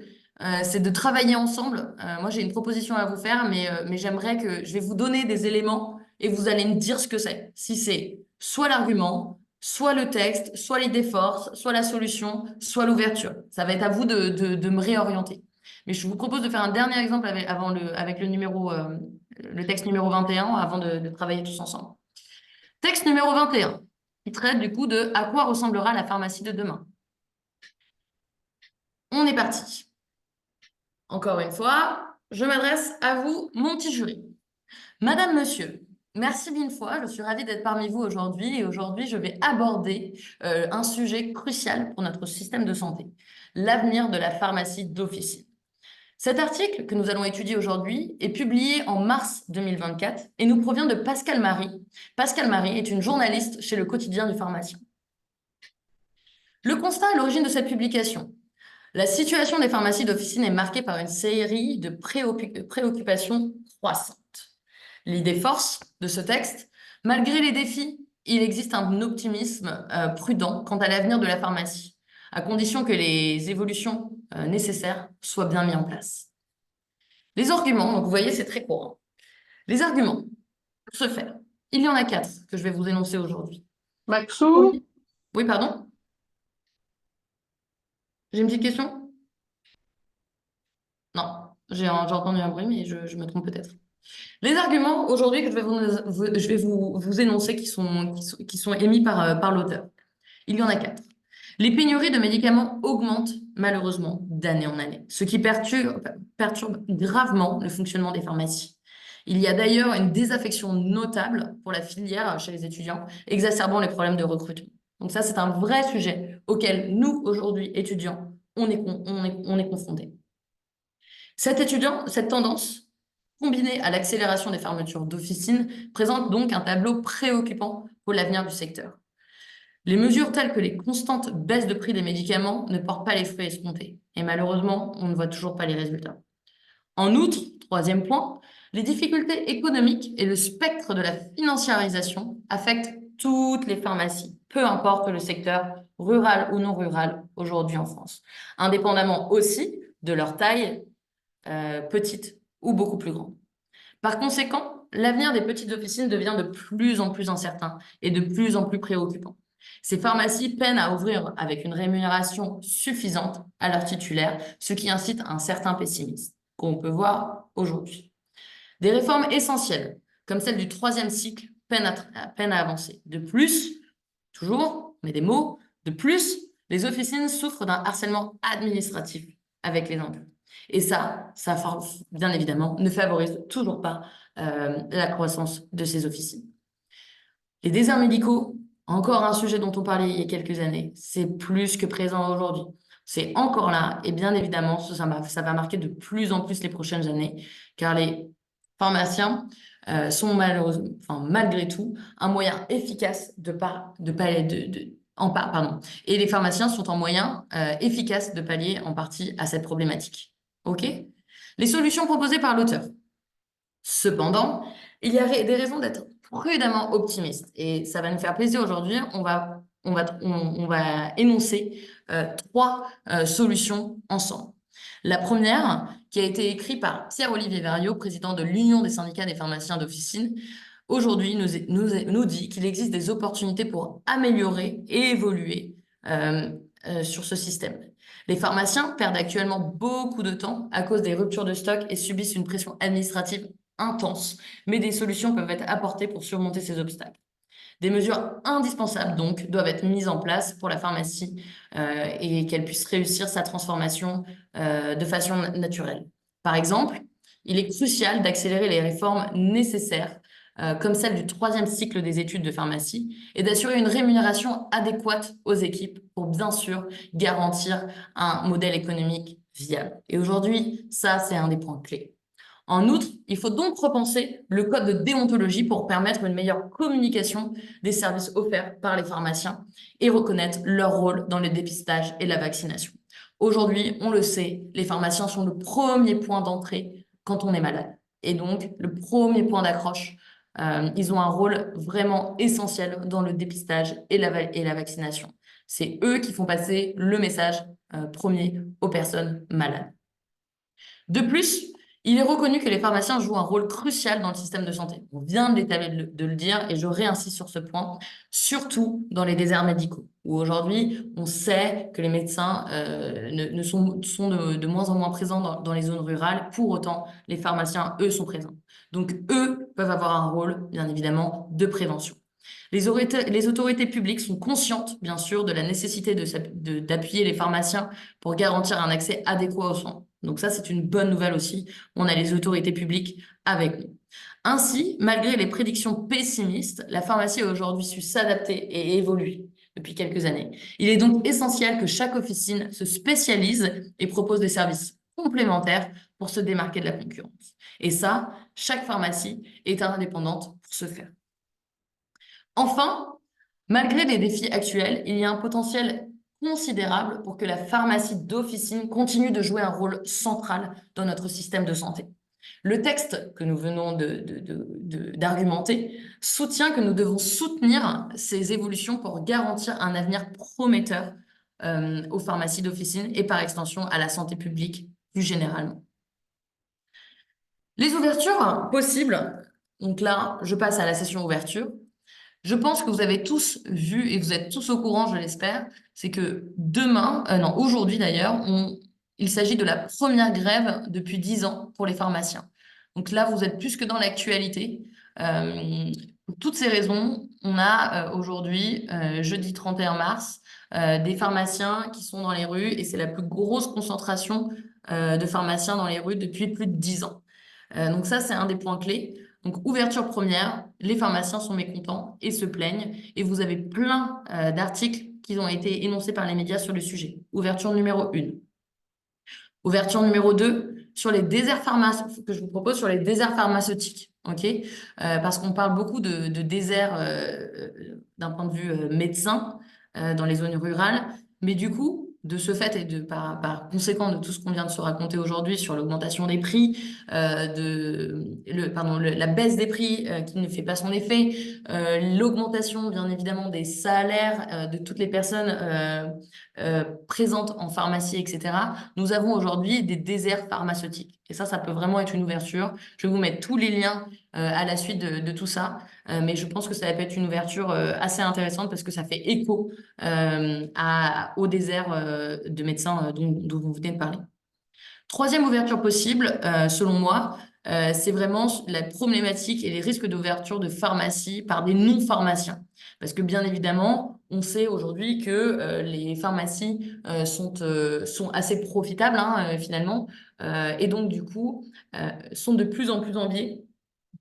c'est de travailler ensemble. Moi, j'ai une proposition à vous faire, mais j'aimerais que je vais vous donner des éléments et vous allez me dire ce que c'est. Si c'est soit l'argument, soit le texte, soit l'idée force, soit la solution, soit l'ouverture. Ça va être à vous de me réorienter. Mais je vous propose de faire un dernier exemple avec le texte numéro 21 avant de travailler tous ensemble. Texte numéro 21, qui traite du coup de à quoi ressemblera la pharmacie de demain. On est parti. Encore une fois, je m'adresse à vous, mon petit jury. Madame, monsieur, merci mille fois. Je suis ravie d'être parmi vous aujourd'hui. Et aujourd'hui, je vais aborder un sujet crucial pour notre système de santé, l'avenir de la pharmacie d'officine. Cet article que nous allons étudier aujourd'hui est publié en mars 2024 et nous provient de Pascal Marie. Pascal Marie est une journaliste chez le quotidien du pharmacien. Le constat à l'origine de cette publication. La situation des pharmacies d'officine est marquée par une série de préoccupations croissantes. L'idée force de ce texte, malgré les défis, il existe un optimisme prudent quant à l'avenir de la pharmacie, à condition que les évolutions nécessaires soient bien mises en place. Les arguments, donc vous voyez, c'est très courant. Les arguments, pour ce faire, il y en a 4 que je vais vous énoncer aujourd'hui. Maxou, Oui, pardon? J'ai une petite question? Non, j'ai entendu un bruit, mais je me trompe peut-être. Les arguments aujourd'hui que je vais vous énoncer qui sont émis par l'auteur. Il y en a 4. Les pénuries de médicaments augmentent malheureusement d'année en année, ce qui perturbe gravement le fonctionnement des pharmacies. Il y a d'ailleurs une désaffection notable pour la filière chez les étudiants, exacerbant les problèmes de recrutement. Donc ça, c'est un vrai sujet auquel nous, aujourd'hui, étudiants, on est confrontés. Cette tendance, combinée à l'accélération des fermetures d'officines, présente donc un tableau préoccupant pour l'avenir du secteur. Les mesures telles que les constantes baisses de prix des médicaments ne portent pas les fruits escomptés. Et malheureusement, on ne voit toujours pas les résultats. En outre, troisième point, les difficultés économiques et le spectre de la financiarisation affectent toutes les pharmacies, peu importe le secteur rural ou non rural aujourd'hui en France, indépendamment aussi de leur taille petite ou beaucoup plus grande. Par conséquent, l'avenir des petites officines devient de plus en plus incertain et de plus en plus préoccupant. Ces pharmacies peinent à ouvrir avec une rémunération suffisante à leurs titulaires, ce qui incite à un certain pessimisme, qu'on peut voir aujourd'hui. Des réformes essentielles, comme celle du 3e cycle, peinent à avancer. De plus, toujours, mais des mots, de plus, les officines souffrent d'un harcèlement administratif avec les impôts. Et ça, bien évidemment, ne favorise toujours pas la croissance de ces officines. Les déserts médicaux, encore un sujet dont on parlait il y a quelques années, c'est plus que présent aujourd'hui. C'est encore là, et bien évidemment, ça va marquer de plus en plus les prochaines années, car les pharmaciens sont malgré tout un moyen efficace Pardon. Et les pharmaciens sont en moyen efficace de pallier en partie à cette problématique. OK? Les solutions proposées par l'auteur. Cependant, il y a des raisons d'être prudemment optimiste. Et ça va nous faire plaisir aujourd'hui. On va énoncer 3 solutions ensemble. La première, qui a été écrite par Pierre-Olivier Verriot, président de l'Union des syndicats des pharmaciens d'officine, aujourd'hui nous dit qu'il existe des opportunités pour améliorer et évoluer sur ce système. Les pharmaciens perdent actuellement beaucoup de temps à cause des ruptures de stock et subissent une pression administrative intense, mais des solutions peuvent être apportées pour surmonter ces obstacles. Des mesures indispensables, donc, doivent être mises en place pour la pharmacie et qu'elle puisse réussir sa transformation de façon naturelle. Par exemple, il est crucial d'accélérer les réformes nécessaires, comme celle du 3e cycle des études de pharmacie, et d'assurer une rémunération adéquate aux équipes pour, bien sûr, garantir un modèle économique viable. Et aujourd'hui, ça, c'est un des points clés. En outre, il faut donc repenser le code de déontologie pour permettre une meilleure communication des services offerts par les pharmaciens et reconnaître leur rôle dans le dépistage et la vaccination. Aujourd'hui, on le sait, les pharmaciens sont le premier point d'entrée quand on est malade. Et donc, le premier point d'accroche, ils ont un rôle vraiment essentiel dans le dépistage et la vaccination. C'est eux qui font passer le message premier aux personnes malades. De plus, il est reconnu que les pharmaciens jouent un rôle crucial dans le système de santé. On vient de le dire et je réinsiste sur ce point, surtout dans les déserts médicaux, où aujourd'hui, on sait que les médecins sont de moins en moins présents dans les zones rurales. Pour autant, les pharmaciens, eux, sont présents. Donc, eux peuvent avoir un rôle, bien évidemment, de prévention. Les autorités publiques sont conscientes, bien sûr, de la nécessité d'appuyer les pharmaciens pour garantir un accès adéquat aux soins. Donc ça, c'est une bonne nouvelle aussi. On a les autorités publiques avec nous. Ainsi, malgré les prédictions pessimistes, la pharmacie a aujourd'hui su s'adapter et évoluer depuis quelques années. Il est donc essentiel que chaque officine se spécialise et propose des services complémentaires pour se démarquer de la concurrence. Et ça, chaque pharmacie est indépendante pour ce faire. Enfin, malgré les défis actuels, il y a un potentiel considérable pour que la pharmacie d'officine continue de jouer un rôle central dans notre système de santé. Le texte que nous venons d'argumenter soutient que nous devons soutenir ces évolutions pour garantir un avenir prometteur aux pharmacies d'officine et par extension à la santé publique plus généralement. Les ouvertures possibles, donc là, je passe à la session ouverture. Je pense que vous avez tous vu et vous êtes tous au courant, je l'espère, c'est que aujourd'hui d'ailleurs, il s'agit de la première grève depuis 10 ans pour les pharmaciens. Donc là, vous êtes plus que dans l'actualité. Pour toutes ces raisons, on a aujourd'hui, jeudi 31 mars, des pharmaciens qui sont dans les rues et c'est la plus grosse concentration de pharmaciens dans les rues depuis plus de 10 ans. Donc ça, c'est un des points clés. Donc, ouverture première, les pharmaciens sont mécontents et se plaignent. Et vous avez plein d'articles qui ont été énoncés par les médias sur le sujet. Ouverture numéro 1. Ouverture numéro 2, sur les déserts pharmaceutiques, que je vous propose sur les déserts pharmaceutiques. Okay, parce qu'on parle beaucoup de déserts d'un point de vue médecin dans les zones rurales. Mais du coup, de ce fait et par conséquent de tout ce qu'on vient de se raconter aujourd'hui sur l'augmentation des prix, la baisse des prix qui ne fait pas son effet, l'augmentation bien évidemment des salaires de toutes les personnes présentes en pharmacie, etc. Nous avons aujourd'hui des déserts pharmaceutiques. Et ça peut vraiment être une ouverture. Je vais vous mettre tous les liens à la suite de tout ça. Mais je pense que ça peut être une ouverture assez intéressante parce que ça fait écho au désert de médecins dont vous venez de parler. Troisième ouverture possible, selon moi, c'est vraiment la problématique et les risques d'ouverture de pharmacie par des non-pharmaciens. Parce que bien évidemment, on sait aujourd'hui que les pharmacies sont assez profitables finalement, et donc du coup, sont de plus en plus enviées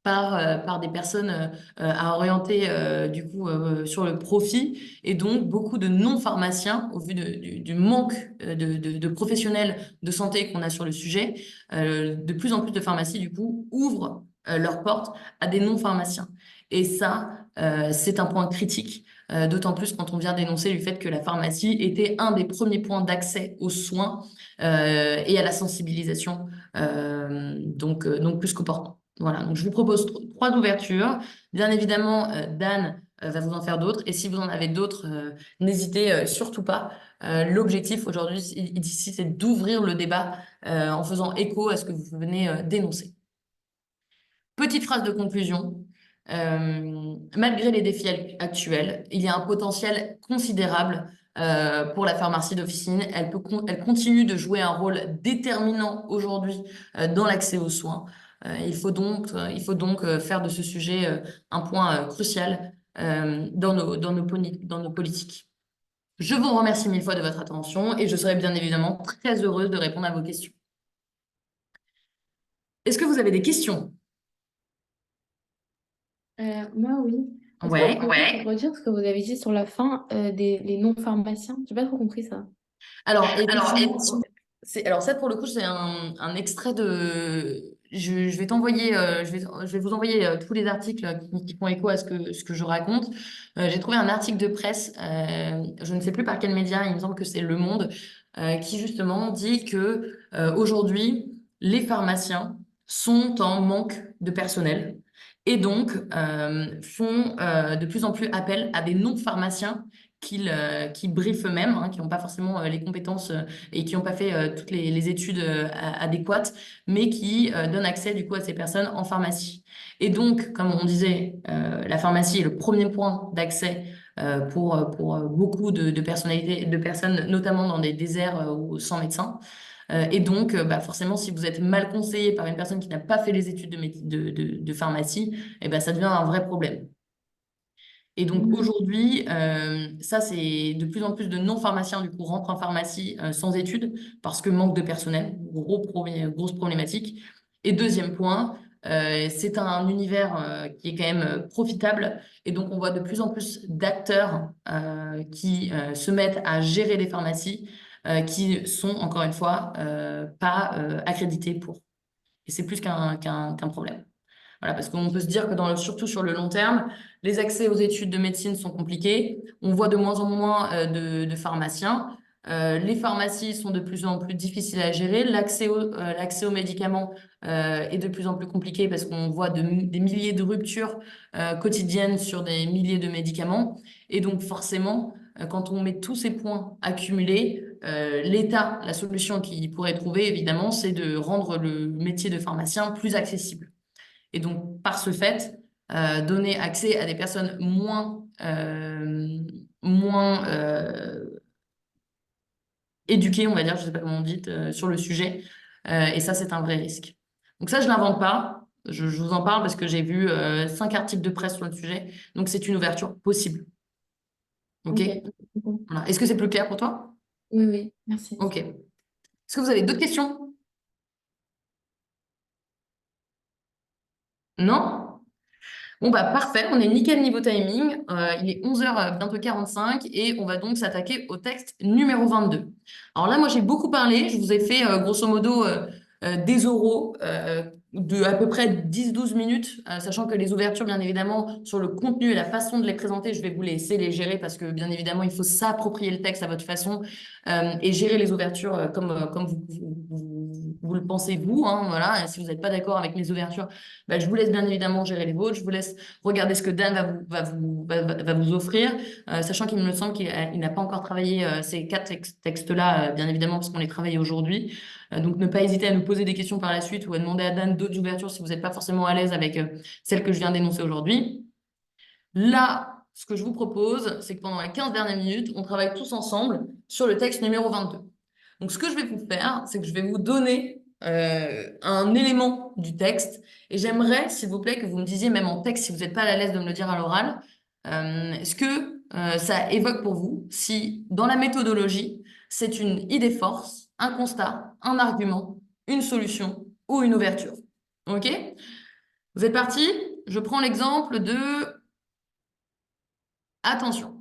par des personnes à orienter du coup sur le profit et donc beaucoup de non-pharmaciens au vu du manque de professionnels de santé qu'on a sur le sujet. De plus en plus de pharmacies du coup ouvrent leurs portes à des non-pharmaciens. Et ça, c'est un point critique, d'autant plus quand on vient dénoncer le fait que la pharmacie était un des premiers points d'accès aux soins et à la sensibilisation, donc plus qu'opportun. Voilà, donc je vous propose trois ouvertures. Bien évidemment, Dan va vous en faire d'autres. Et si vous en avez d'autres, n'hésitez surtout pas. L'objectif aujourd'hui ici, c'est d'ouvrir le débat en faisant écho à ce que vous venez d'énoncer. Petite phrase de conclusion. Malgré les défis actuels, il y a un potentiel considérable pour la pharmacie d'officine. Elle continue de jouer un rôle déterminant aujourd'hui dans l'accès aux soins. Il faut donc faire de ce sujet un point crucial dans nos politiques. Je vous remercie mille fois de votre attention et je serai bien évidemment très heureuse de répondre à vos questions. Est-ce que vous avez des questions? Moi, oui. Est-ce que vous pouvez redire ce que vous avez dit sur la fin les non-pharmaciens? J'ai pas trop compris ça. Alors, effectivement, alors ça, pour le coup, c'est un extrait de... Je vais t'envoyer, je vais vous envoyer tous les articles qui font écho à ce que je raconte. J'ai trouvé un article de presse, je ne sais plus par quel média, il me semble que c'est Le Monde, qui justement dit que aujourd'hui, les pharmaciens sont en manque de personnel et donc font de plus en plus appel à des non-pharmaciens qui briefent eux-mêmes, hein, qui n'ont pas forcément les compétences et qui n'ont pas fait toutes les études adéquates, mais qui donnent accès du coup à ces personnes en pharmacie. Et donc, comme on disait, la pharmacie est le premier point d'accès pour beaucoup de personnalités, de personnes, notamment dans des déserts ou sans médecin. Et donc, bah, forcément, si vous êtes mal conseillé par une personne qui n'a pas fait les études de pharmacie, eh ben, ça devient un vrai problème. Et donc aujourd'hui, ça c'est de plus en plus de non-pharmaciens du coup rentrent en pharmacie sans études parce que manque de personnel, grosse problématique. Et deuxième point, c'est un univers qui est quand même profitable et donc on voit de plus en plus d'acteurs qui se mettent à gérer les pharmacies qui sont encore une fois pas accrédités pour. Et c'est plus qu'un problème. Voilà, parce qu'on peut se dire que surtout sur le long terme, les accès aux études de médecine sont compliqués. On voit de moins en moins de pharmaciens. Les pharmacies sont de plus en plus difficiles à gérer. L'accès aux médicaments est de plus en plus compliqué parce qu'on voit des milliers de ruptures quotidiennes sur des milliers de médicaments. Et donc forcément, quand on met tous ces points accumulés, l'État, la solution qu'il pourrait trouver, évidemment, c'est de rendre le métier de pharmacien plus accessible. Et donc, par ce fait, donner accès à des personnes moins éduquées, on va dire, je ne sais pas comment on dit, sur le sujet. Et ça, c'est un vrai risque. Donc ça, je ne l'invente pas. Je vous en parle parce que j'ai vu 5 articles de presse sur le sujet. Donc, c'est une ouverture possible. OK? Ok. Voilà. Est-ce que c'est plus clair pour toi? Oui, oui, merci. OK. Est-ce que vous avez d'autres questions? Non? Bon, bah parfait, on est nickel niveau timing. Il est 11h, bientôt 45, et on va donc s'attaquer au texte numéro 22. Alors là, moi, j'ai beaucoup parlé. Je vous ai fait grosso modo des oraux de à peu près 10-12 minutes, sachant que les ouvertures, bien évidemment, sur le contenu et la façon de les présenter, je vais vous laisser les gérer parce que, bien évidemment, il faut s'approprier le texte à votre façon et gérer les ouvertures comme vous le pensez vous. Hein, voilà. Et si vous n'êtes pas d'accord avec mes ouvertures, bah, je vous laisse bien évidemment gérer les vôtres. Je vous laisse regarder ce que Dan va vous offrir, sachant qu'il me semble qu'il n'a pas encore travaillé ces 4 textes-là, bien évidemment, parce qu'on les travaille aujourd'hui. Donc, ne pas hésiter à nous poser des questions par la suite ou à demander à Dan d'autres ouvertures si vous n'êtes pas forcément à l'aise avec celles que je viens d'énoncer aujourd'hui. Là, ce que je vous propose, c'est que pendant les 15 dernières minutes, on travaille tous ensemble sur le texte numéro 22. Donc, ce que je vais vous faire, c'est que je vais vous donner un élément du texte et j'aimerais, s'il vous plaît, que vous me disiez, même en texte, si vous n'êtes pas à l'aise de me le dire à l'oral, ce que ça évoque pour vous, si dans la méthodologie, c'est une idée force, un constat, un argument, une solution ou une ouverture. OK? Vous êtes partis? Je prends l'exemple de... Attention.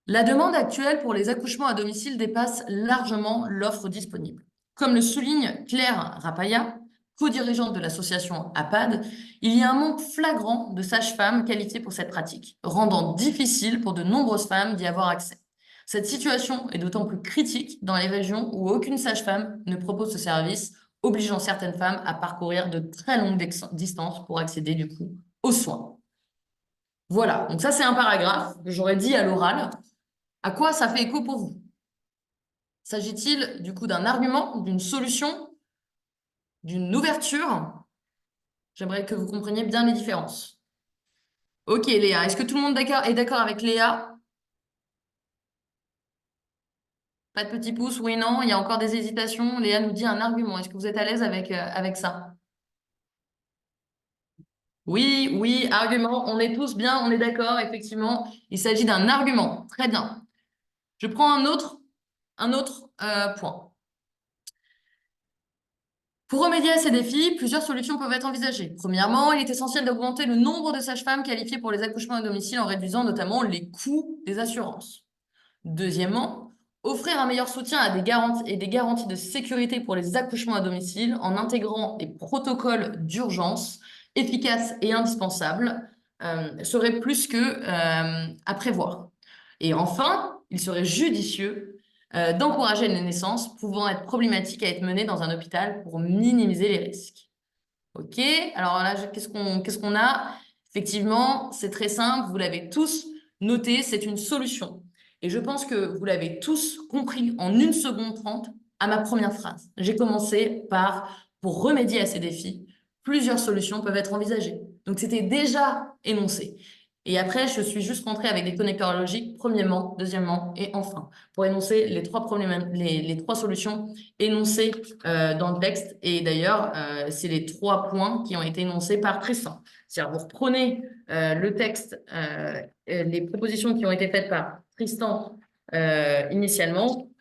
La demande actuelle pour les accouchements à domicile dépasse largement l'offre disponible. Comme le souligne Claire Rapaya, co-dirigeante de l'association APAD, il y a un manque flagrant de sages-femmes qualifiées pour cette pratique, rendant difficile pour de nombreuses femmes d'y avoir accès. Cette situation est d'autant plus critique dans les régions où aucune sage-femme ne propose ce service, obligeant certaines femmes à parcourir de très longues distances pour accéder du coup aux soins. Voilà, donc ça c'est un paragraphe que j'aurais dit à l'oral. À quoi ça fait écho pour vous? S'agit-il du coup d'un argument, d'une solution, d'une ouverture? J'aimerais que vous compreniez bien les différences. Ok, Léa, est-ce que tout le monde est d'accord avec Léa? Pas de petits pouces, oui, non, il y a encore des hésitations. Léa nous dit un argument. Est-ce que vous êtes à l'aise avec ça? Oui, oui, argument. On est tous bien, on est d'accord, effectivement. Il s'agit d'un argument. Très bien. Je prends un autre point. Pour remédier à ces défis, plusieurs solutions peuvent être envisagées. Premièrement, il est essentiel d'augmenter le nombre de sages-femmes qualifiées pour les accouchements à domicile en réduisant notamment les coûts des assurances. Deuxièmement, offrir un meilleur soutien à des garanties de sécurité pour les accouchements à domicile en intégrant des protocoles d'urgence efficaces et indispensables serait plus que à prévoir. Et enfin, il serait judicieux d'encourager les naissances pouvant être problématiques à être menées dans un hôpital pour minimiser les risques. Ok, alors là, qu'est-ce qu'on a? Effectivement, c'est très simple, vous l'avez tous noté, c'est une solution. Et je pense que vous l'avez tous compris en 1 seconde 30 à ma première phrase. J'ai commencé par, pour remédier à ces défis, plusieurs solutions peuvent être envisagées. Donc c'était déjà énoncé. Et après, je suis juste rentrée avec des connecteurs logiques, premièrement, deuxièmement et enfin, pour énoncer les trois solutions énoncées dans le texte. Et d'ailleurs, c'est les 3 points qui ont été énoncés par Tristan. C'est-à-dire, vous reprenez le texte, les propositions qui ont été faites par Tristan initialement.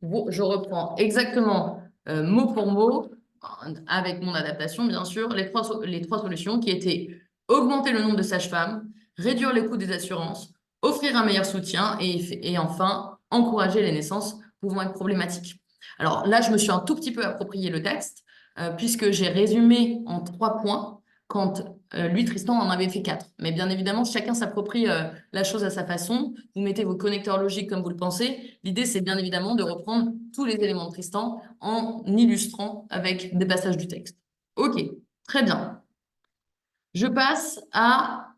Je reprends exactement mot pour mot, avec mon adaptation, bien sûr, les trois solutions qui étaient augmenter le nombre de sages-femmes, réduire les coûts des assurances, offrir un meilleur soutien et enfin, encourager les naissances pouvant être problématiques. Alors là, je me suis un tout petit peu approprié le texte, puisque j'ai résumé en 3 points, quand lui, Tristan, en avait fait 4. Mais bien évidemment, chacun s'approprie la chose à sa façon. Vous mettez vos connecteurs logiques comme vous le pensez. L'idée, c'est bien évidemment de reprendre tous les éléments de Tristan en illustrant avec des passages du texte. Ok, très bien. Je passe à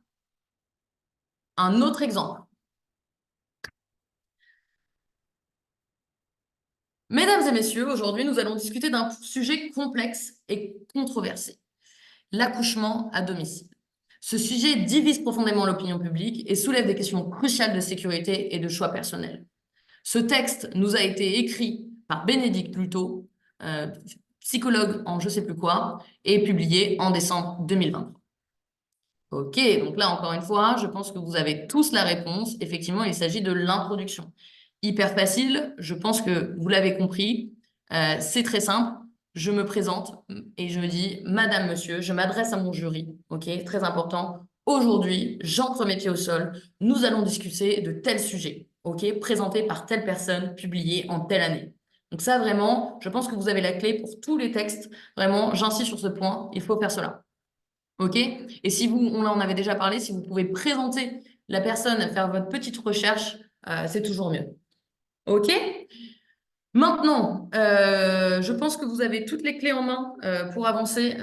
un autre exemple. Mesdames et messieurs, aujourd'hui, nous allons discuter d'un sujet complexe et controversé, l'accouchement à domicile. Ce sujet divise profondément l'opinion publique et soulève des questions cruciales de sécurité et de choix personnels. Ce texte nous a été écrit par Bénédicte Plutot, psychologue en je sais plus quoi, et publié en décembre 2023. Ok, donc là, encore une fois, je pense que vous avez tous la réponse. Effectivement, il s'agit de l'introduction. Hyper facile, je pense que vous l'avez compris. C'est très simple. Je me présente et je dis, Madame, Monsieur, je m'adresse à mon jury. Ok, très important. Aujourd'hui, j'entre mes pieds au sol. Nous allons discuter de tel sujet. Ok, présenté par telle personne, publié en telle année. Donc ça, vraiment, je pense que vous avez la clé pour tous les textes. Vraiment, j'insiste sur ce point. Il faut faire cela. Ok? Et si vous, on en avait déjà parlé, si vous pouvez présenter la personne, faire votre petite recherche, c'est toujours mieux. Ok? Maintenant, je pense que vous avez toutes les clés en main pour avancer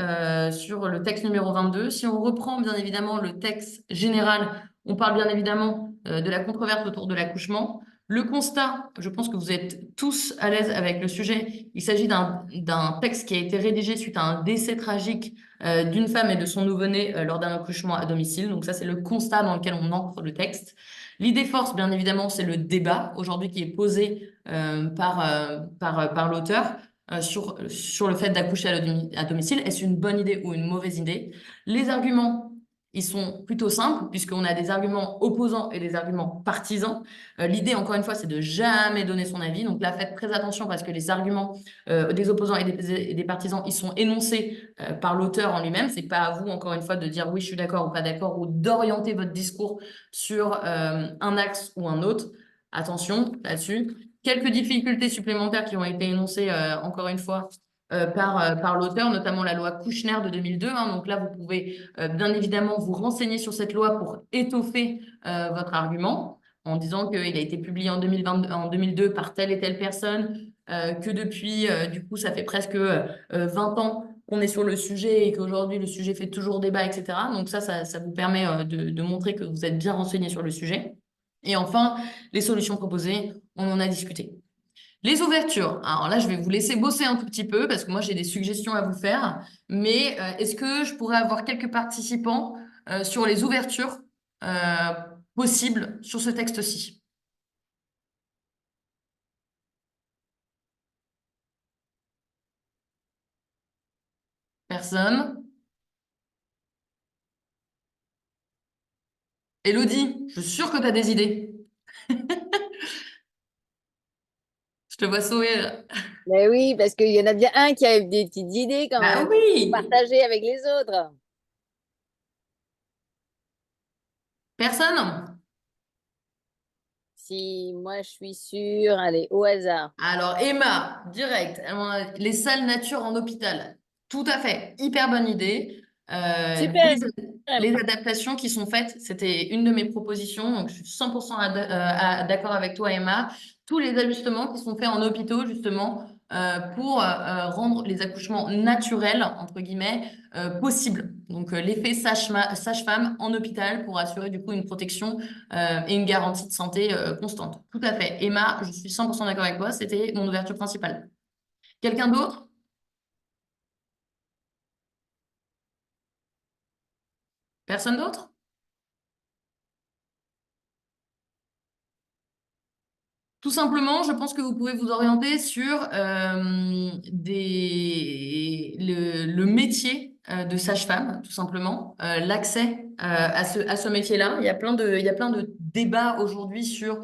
sur le texte numéro 22. Si on reprend bien évidemment le texte général, on parle bien évidemment de la controverse autour de l'accouchement. Le constat, je pense que vous êtes tous à l'aise avec le sujet. Il s'agit d'un texte qui a été rédigé suite à un décès tragique d'une femme et de son nouveau-né lors d'un accouchement à domicile. Donc ça, c'est le constat dans lequel on ancre le texte. L'idée force, bien évidemment, c'est le débat aujourd'hui qui est posé par l'auteur sur le fait d'accoucher à domicile. Est-ce une bonne idée ou une mauvaise idée? Les arguments ils sont plutôt simples, puisqu'on a des arguments opposants et des arguments partisans. L'idée, encore une fois, c'est de jamais donner son avis. Donc là, faites très attention parce que les arguments des opposants et des partisans, ils sont énoncés par l'auteur en lui-même. C'est pas à vous, encore une fois, de dire oui, je suis d'accord ou pas d'accord, ou d'orienter votre discours sur un axe ou un autre. Attention là-dessus. Quelques difficultés supplémentaires qui ont été énoncées, encore une fois, par l'auteur, notamment la loi Kouchner de 2002. Hein. Donc là, vous pouvez bien évidemment vous renseigner sur cette loi pour étoffer votre argument en disant qu'il a été publié en 2002 par telle et telle personne, que depuis, du coup, ça fait presque 20 ans qu'on est sur le sujet et qu'aujourd'hui, le sujet fait toujours débat, etc. Donc ça vous permet de montrer que vous êtes bien renseigné sur le sujet. Et enfin, les solutions proposées, on en a discuté. Les ouvertures. Alors là, je vais vous laisser bosser un tout petit peu parce que moi, j'ai des suggestions à vous faire. Mais est-ce que je pourrais avoir quelques participants sur les ouvertures euh, possibles sur ce texte-ci? Personne? Élodie, je suis sûre que tu as des idées. Je te vois sourire. Mais oui, parce qu'il y en a bien un qui a des petites idées quand Ah même, oui! partager avec les autres. Personne? Si moi je suis sûre, allez, au hasard. Alors, Emma, direct. Les salles nature en hôpital. Tout à fait. Hyper bonne idée. Super. Les adaptations qui sont faites, c'était une de mes propositions. Donc, je suis 100% d'accord avec toi, Emma. Tous les ajustements qui sont faits en hôpitaux, justement, pour rendre les accouchements naturels, entre guillemets, possibles. Donc, l'effet sage-femme en hôpital pour assurer, du coup, une protection et une garantie de santé constante. Tout à fait. Emma, je suis 100% d'accord avec toi, c'était mon ouverture principale. Quelqu'un d'autre? Personne d'autre? Tout simplement, je pense que vous pouvez vous orienter sur le métier de sage-femme, tout simplement, l'accès à ce métier-là. Il y a plein de débats aujourd'hui sur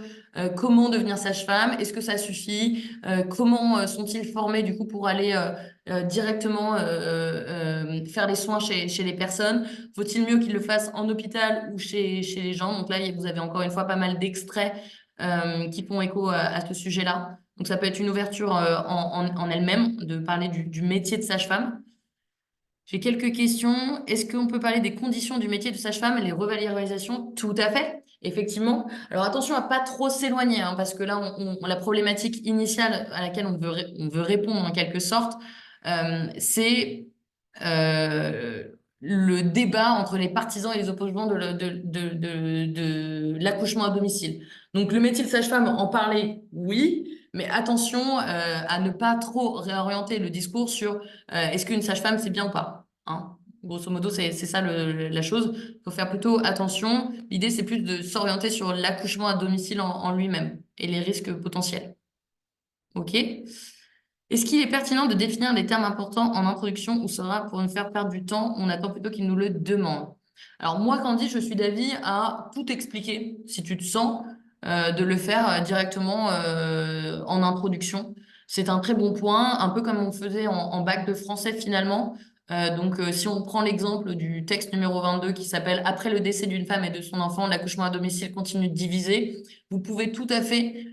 comment devenir sage-femme, est-ce que ça suffit, comment sont-ils formés du coup pour aller directement faire les soins chez les personnes. Faut-il mieux qu'ils le fassent en hôpital ou chez les gens? Donc là, vous avez encore une fois pas mal d'extraits qui font écho à ce sujet-là. Donc, ça peut être une ouverture en elle-même, de parler du métier de sage-femme. J'ai quelques questions. Est-ce qu'on peut parler des conditions du métier de sage-femme et les revalorisations? Tout à fait, effectivement. Alors, attention à pas trop s'éloigner, hein, parce que là, la problématique initiale à laquelle on veut répondre en quelque sorte, c'est le débat entre les partisans et les opposants de l'accouchement à domicile. Donc, le métier de sage-femme, en parler, oui, mais attention à ne pas trop réorienter le discours sur est-ce qu'une sage-femme, c'est bien ou pas, hein? Grosso modo, c'est ça la chose. Il faut faire plutôt attention. L'idée, c'est plus de s'orienter sur l'accouchement à domicile en lui-même et les risques potentiels. OK? Est-ce qu'il est pertinent de définir les termes importants en introduction ou sera pour nous faire perdre du temps? On attend plutôt qu'il nous le demande. Alors moi, Candy, je suis d'avis à tout expliquer, si tu te sens, de le faire directement en introduction. C'est un très bon point, un peu comme on faisait en bac de français finalement. Donc si on prend l'exemple du texte numéro 22 qui s'appelle Après le décès d'une femme et de son enfant, l'accouchement à domicile continue de diviser, vous pouvez tout à fait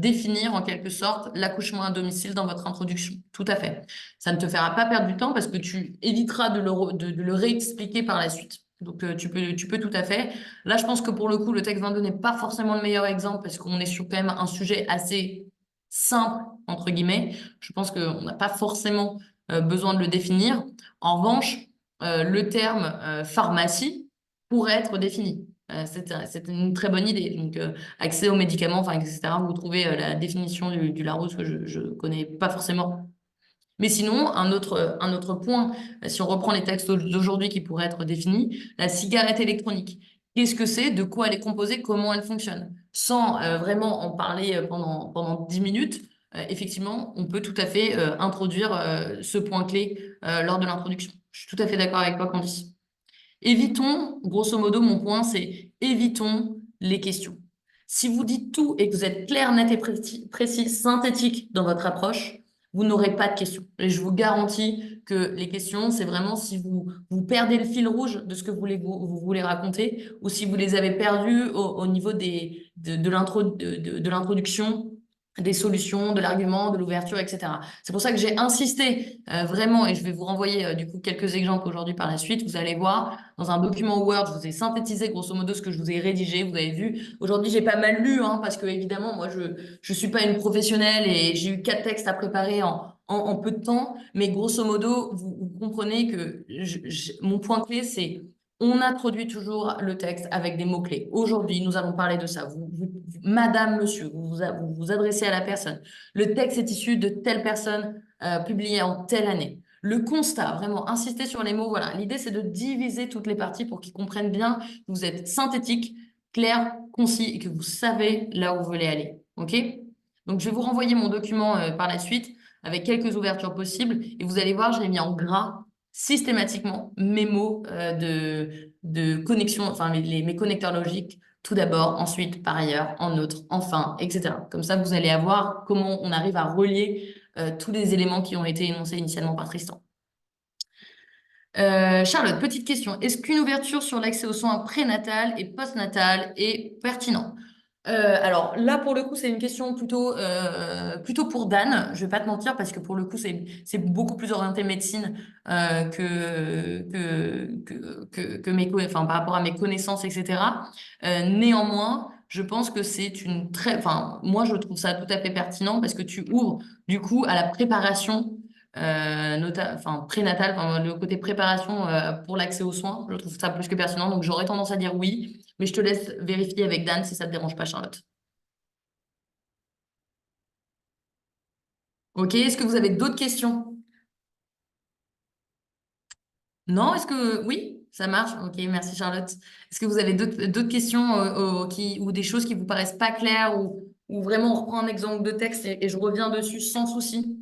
définir en quelque sorte l'accouchement à domicile dans votre introduction. Tout à fait. Ça ne te fera pas perdre du temps parce que tu éviteras de le réexpliquer par la suite. Donc, tu peux tout à fait. Là, je pense que pour le coup, le texte 22 n'est pas forcément le meilleur exemple parce qu'on est sur quand même un sujet assez simple, entre guillemets. Je pense qu'on n'a pas forcément besoin de le définir. En revanche, le terme pharmacie pourrait être défini. C'est une très bonne idée. Donc, accès aux médicaments, enfin, etc. Vous trouvez la définition du Larousse que je ne connais pas forcément. Mais sinon, un autre point, si on reprend les textes d'aujourd'hui qui pourraient être définis, la cigarette électronique. Qu'est-ce que c'est? De quoi elle est composée? Comment elle fonctionne? Sans vraiment en parler pendant 10 minutes, effectivement, on peut tout à fait introduire ce point clé lors de l'introduction. Je suis tout à fait d'accord avec toi, Candice. Évitons, grosso modo, mon point, c'est évitons les questions. Si vous dites tout et que vous êtes clair, net et précis, synthétique dans votre approche, vous n'aurez pas de questions. Et je vous garantis que les questions, c'est vraiment si vous perdez le fil rouge de ce que vous voulez raconter ou si vous les avez perdus au niveau de l'introduction, des solutions, de l'argument, de l'ouverture, etc. C'est pour ça que j'ai insisté vraiment, et je vais vous renvoyer du coup quelques exemples aujourd'hui par la suite. Vous allez voir, dans un document Word, je vous ai synthétisé grosso modo ce que je vous ai rédigé. Vous avez vu, aujourd'hui j'ai pas mal lu, hein, parce que évidemment, moi je suis pas une professionnelle et j'ai eu 4 textes à préparer en peu de temps. Mais grosso modo, vous comprenez que mon point clé, c'est on introduit toujours le texte avec des mots-clés. Aujourd'hui, nous allons parler de ça. Madame, monsieur, vous adressez à la personne. Le texte est issu de telle personne publié en telle année. Le constat, vraiment, insister sur les mots. Voilà. L'idée, c'est de diviser toutes les parties pour qu'ils comprennent bien que vous êtes synthétique, clair, concis et que vous savez là où vous voulez aller. OK? Donc, je vais vous renvoyer mon document par la suite avec quelques ouvertures possibles. Et vous allez voir, je l'ai mis en gras systématiquement mes mots de connexion, enfin mes connecteurs logiques, tout d'abord, ensuite, par ailleurs, en autre, enfin, etc. Comme ça, vous allez avoir comment on arrive à relier tous les éléments qui ont été énoncés initialement par Tristan. Charlotte, petite question. Est-ce qu'une ouverture sur l'accès aux soins prénatal et postnatal est pertinent? Alors là, pour le coup, c'est une question plutôt pour Dan. Je vais pas te mentir parce que pour le coup, c'est beaucoup plus orienté médecine enfin, par rapport à mes connaissances, etc. Néanmoins, je pense que c'est enfin, moi, je trouve ça tout à fait pertinent parce que tu ouvres du coup à la préparation. Enfin, prénatale, enfin, le côté préparation pour l'accès aux soins, je trouve ça plus que pertinent, donc j'aurais tendance à dire oui. Mais je te laisse vérifier avec Dan si ça te dérange pas, Charlotte. Ok, est-ce que vous avez d'autres questions? Non, est-ce que... Oui, ça marche. Ok, merci Charlotte. Est-ce que vous avez d'autres questions ou des choses qui vous paraissent pas claires ou vraiment on reprend un exemple de texte et je reviens dessus sans souci?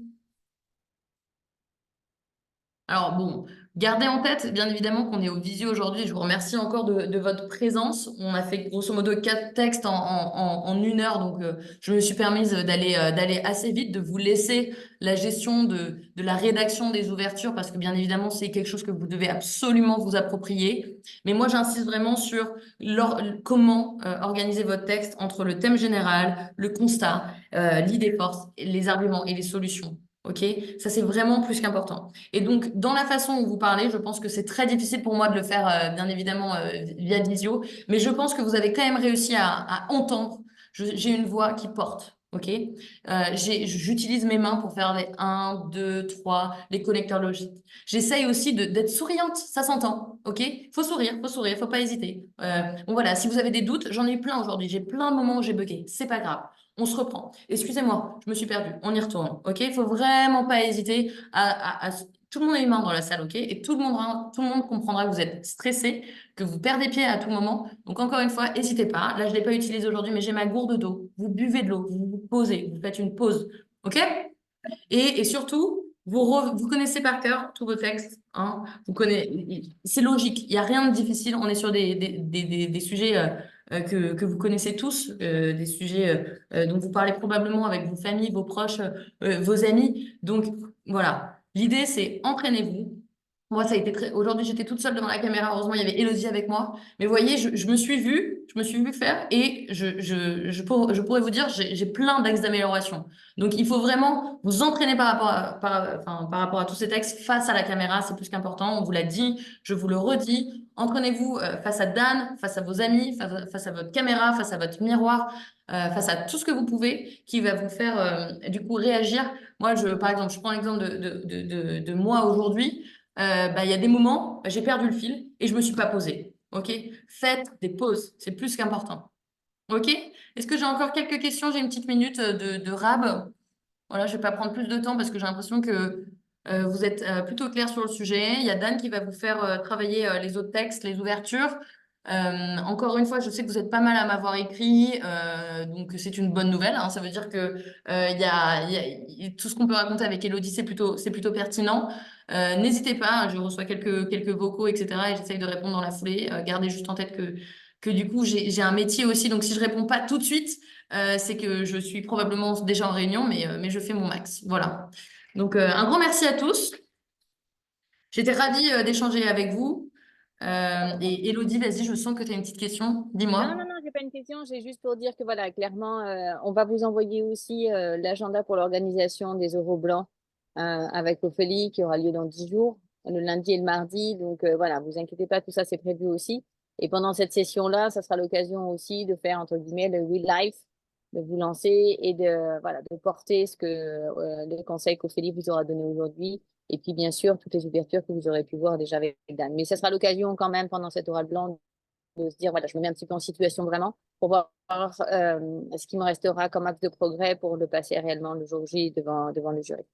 Alors bon, gardez en tête, bien évidemment, qu'on est au visio aujourd'hui. Je vous remercie encore de votre présence. On a fait grosso modo 4 textes en 1 heure, donc je me suis permise d'aller assez vite, de vous laisser la gestion de la rédaction des ouvertures, parce que bien évidemment, c'est quelque chose que vous devez absolument vous approprier. Mais moi, j'insiste vraiment sur comment organiser votre texte entre le thème général, le constat, l'idée force, les arguments et les solutions. OK? Ça, c'est vraiment plus qu'important. Et donc, dans la façon où vous parlez, je pense que c'est très difficile pour moi de le faire, bien évidemment, via visio, mais je pense que vous avez quand même réussi à entendre. J'ai une voix qui porte, ok? J'utilise mes mains pour faire les 1, 2, 3, les connecteurs logiques. J'essaye aussi d'être souriante, ça s'entend, ok? Faut sourire, faut pas hésiter. Bon voilà, si vous avez des doutes, j'en ai eu plein aujourd'hui. J'ai plein de moments où j'ai bugué, c'est pas grave. On se reprend. Excusez-moi, je me suis perdue. On y retourne, ok? Il faut vraiment pas hésiter tout le monde est humain dans la salle, ok? Et tout le monde comprendra que vous êtes stressé, que vous perdez pied à tout moment. Donc, encore une fois, n'hésitez pas. Là, je ne l'ai pas utilisé aujourd'hui, mais j'ai ma gourde d'eau. Vous buvez de l'eau, vous vous posez, vous faites une pause, ok? Et surtout, vous connaissez par cœur tous vos textes, hein? C'est logique, il n'y a rien de difficile. On est sur des sujets que vous connaissez tous, des sujets dont vous parlez probablement avec vos familles, vos proches, vos amis. Donc, voilà. L'idée, c'est entraînez-vous. Moi, ça a été très... Aujourd'hui, j'étais toute seule devant la caméra. Heureusement, il y avait Élodie avec moi. Mais vous voyez, je me suis vue faire et je pourrais vous dire, j'ai plein d'axes d'amélioration. Donc, il faut vraiment vous entraîner par rapport à tous ces textes face à la caméra. C'est plus qu'important. On vous l'a dit, je vous le redis. Entraînez-vous face à Dan, face à vos amis, face à votre caméra, face à votre miroir, face à tout ce que vous pouvez qui va vous faire du coup réagir. Moi, par exemple, je prends l'exemple de moi aujourd'hui. Il y a des moments, j'ai perdu le fil et je me suis pas posée. OK? Faites des pauses. C'est plus qu'important. OK? Est-ce que j'ai encore quelques questions? J'ai une petite minute de rab. Voilà, je ne vais pas prendre plus de temps parce que j'ai l'impression que vous êtes plutôt clair sur le sujet. Il y a Dan qui va vous faire travailler les autres textes, les ouvertures. Encore une fois, je sais que vous êtes pas mal à m'avoir écrit, donc c'est une bonne nouvelle, hein. Ça veut dire que tout ce qu'on peut raconter avec Elodie, c'est plutôt pertinent. N'hésitez pas, hein, je reçois quelques vocaux, etc. Et j'essaye de répondre dans la foulée. Gardez juste en tête que du coup, j'ai un métier aussi. Donc si je réponds pas tout de suite, c'est que je suis probablement déjà en réunion, mais je fais mon max. Voilà. Donc un grand merci à tous. J'étais ravie d'échanger avec vous. Et Elodie, vas-y, je sens que tu as une petite question. Non, Dis-moi. non, non, j'ai pas une question. J'ai juste pour dire que voilà, clairement, on va vous envoyer aussi l'agenda pour l'organisation des Euros Blancs avec Ophélie qui aura lieu dans 10 jours, le lundi et le mardi. Donc voilà, vous inquiétez pas, tout ça c'est prévu aussi. Et pendant cette session-là, ça sera l'occasion aussi de faire entre guillemets le real life, de vous lancer et de voilà, de porter ce que les conseils qu'Ophélie vous aura donné aujourd'hui. Et puis bien sûr, toutes les ouvertures que vous aurez pu voir déjà avec Dan. Mais ça sera l'occasion quand même pendant cet oral blanc de se dire, voilà, je me mets un petit peu en situation vraiment pour voir ce qui me restera comme axe de progrès pour le passer réellement le jour J devant le jury.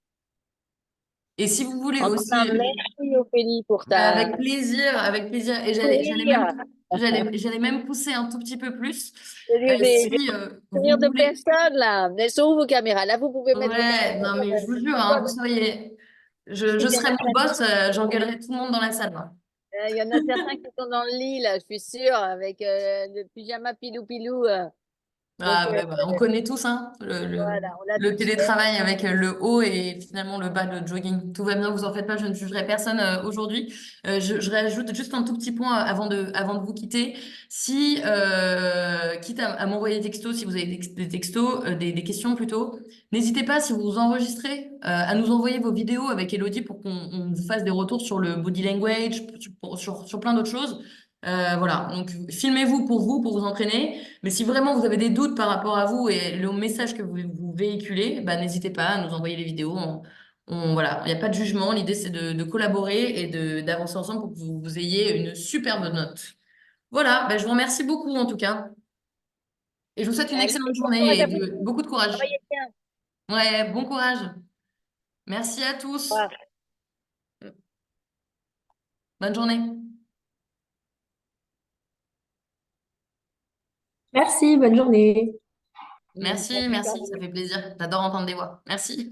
Et si vous voulez En tout aussi, cas, merci Ophélie pour ta avec plaisir, avec plaisir. Et sourire. j'allais même pousser un tout petit peu plus. J'ai Si vous sourire de voulez. personne là. Elles sont où vos caméras? Là, vous pouvez mettre vos Ouais, caméras. non, mais je vous jure, hein, vous seriez. Je Il y en serais a, mon boss, j'engueulerais tout le monde dans la salle, là. il y en a certains qui sont dans le lit là, je suis sûre, avec le pyjama pilou-pilou. Donc Ah ouais, bah, on connaît tous hein, voilà, on l'a le tous fait. télétravail avec le haut et finalement le bas de jogging. Tout va bien, vous en faites pas, je ne jugerai personne aujourd'hui. Je rajoute juste un tout petit point avant de vous quitter. Si, quitte à m'envoyer des textos, si vous avez des textos, des questions plutôt, n'hésitez pas, si vous vous enregistrez, à nous envoyer vos vidéos avec Elodie pour qu'on vous fasse des retours sur le body language, sur plein d'autres choses. Voilà, donc filmez-vous, pour vous entraîner. Mais si vraiment vous avez des doutes par rapport à vous et le message que vous véhiculez, bah, n'hésitez pas à nous envoyer les vidéos. Voilà, il n'y a pas de jugement. L'idée, c'est de collaborer et d'avancer ensemble pour que vous ayez une superbe note. Voilà, bah, je vous remercie beaucoup en tout cas. Et je vous souhaite une Allez, excellente bon courage journée à et vous. beaucoup de courage. Travaillez bien. Ouais, bon courage. Merci à Au tous. revoir. Bonne journée. Merci, bonne journée. Merci, merci, ça fait plaisir. J'adore entendre des voix. Merci.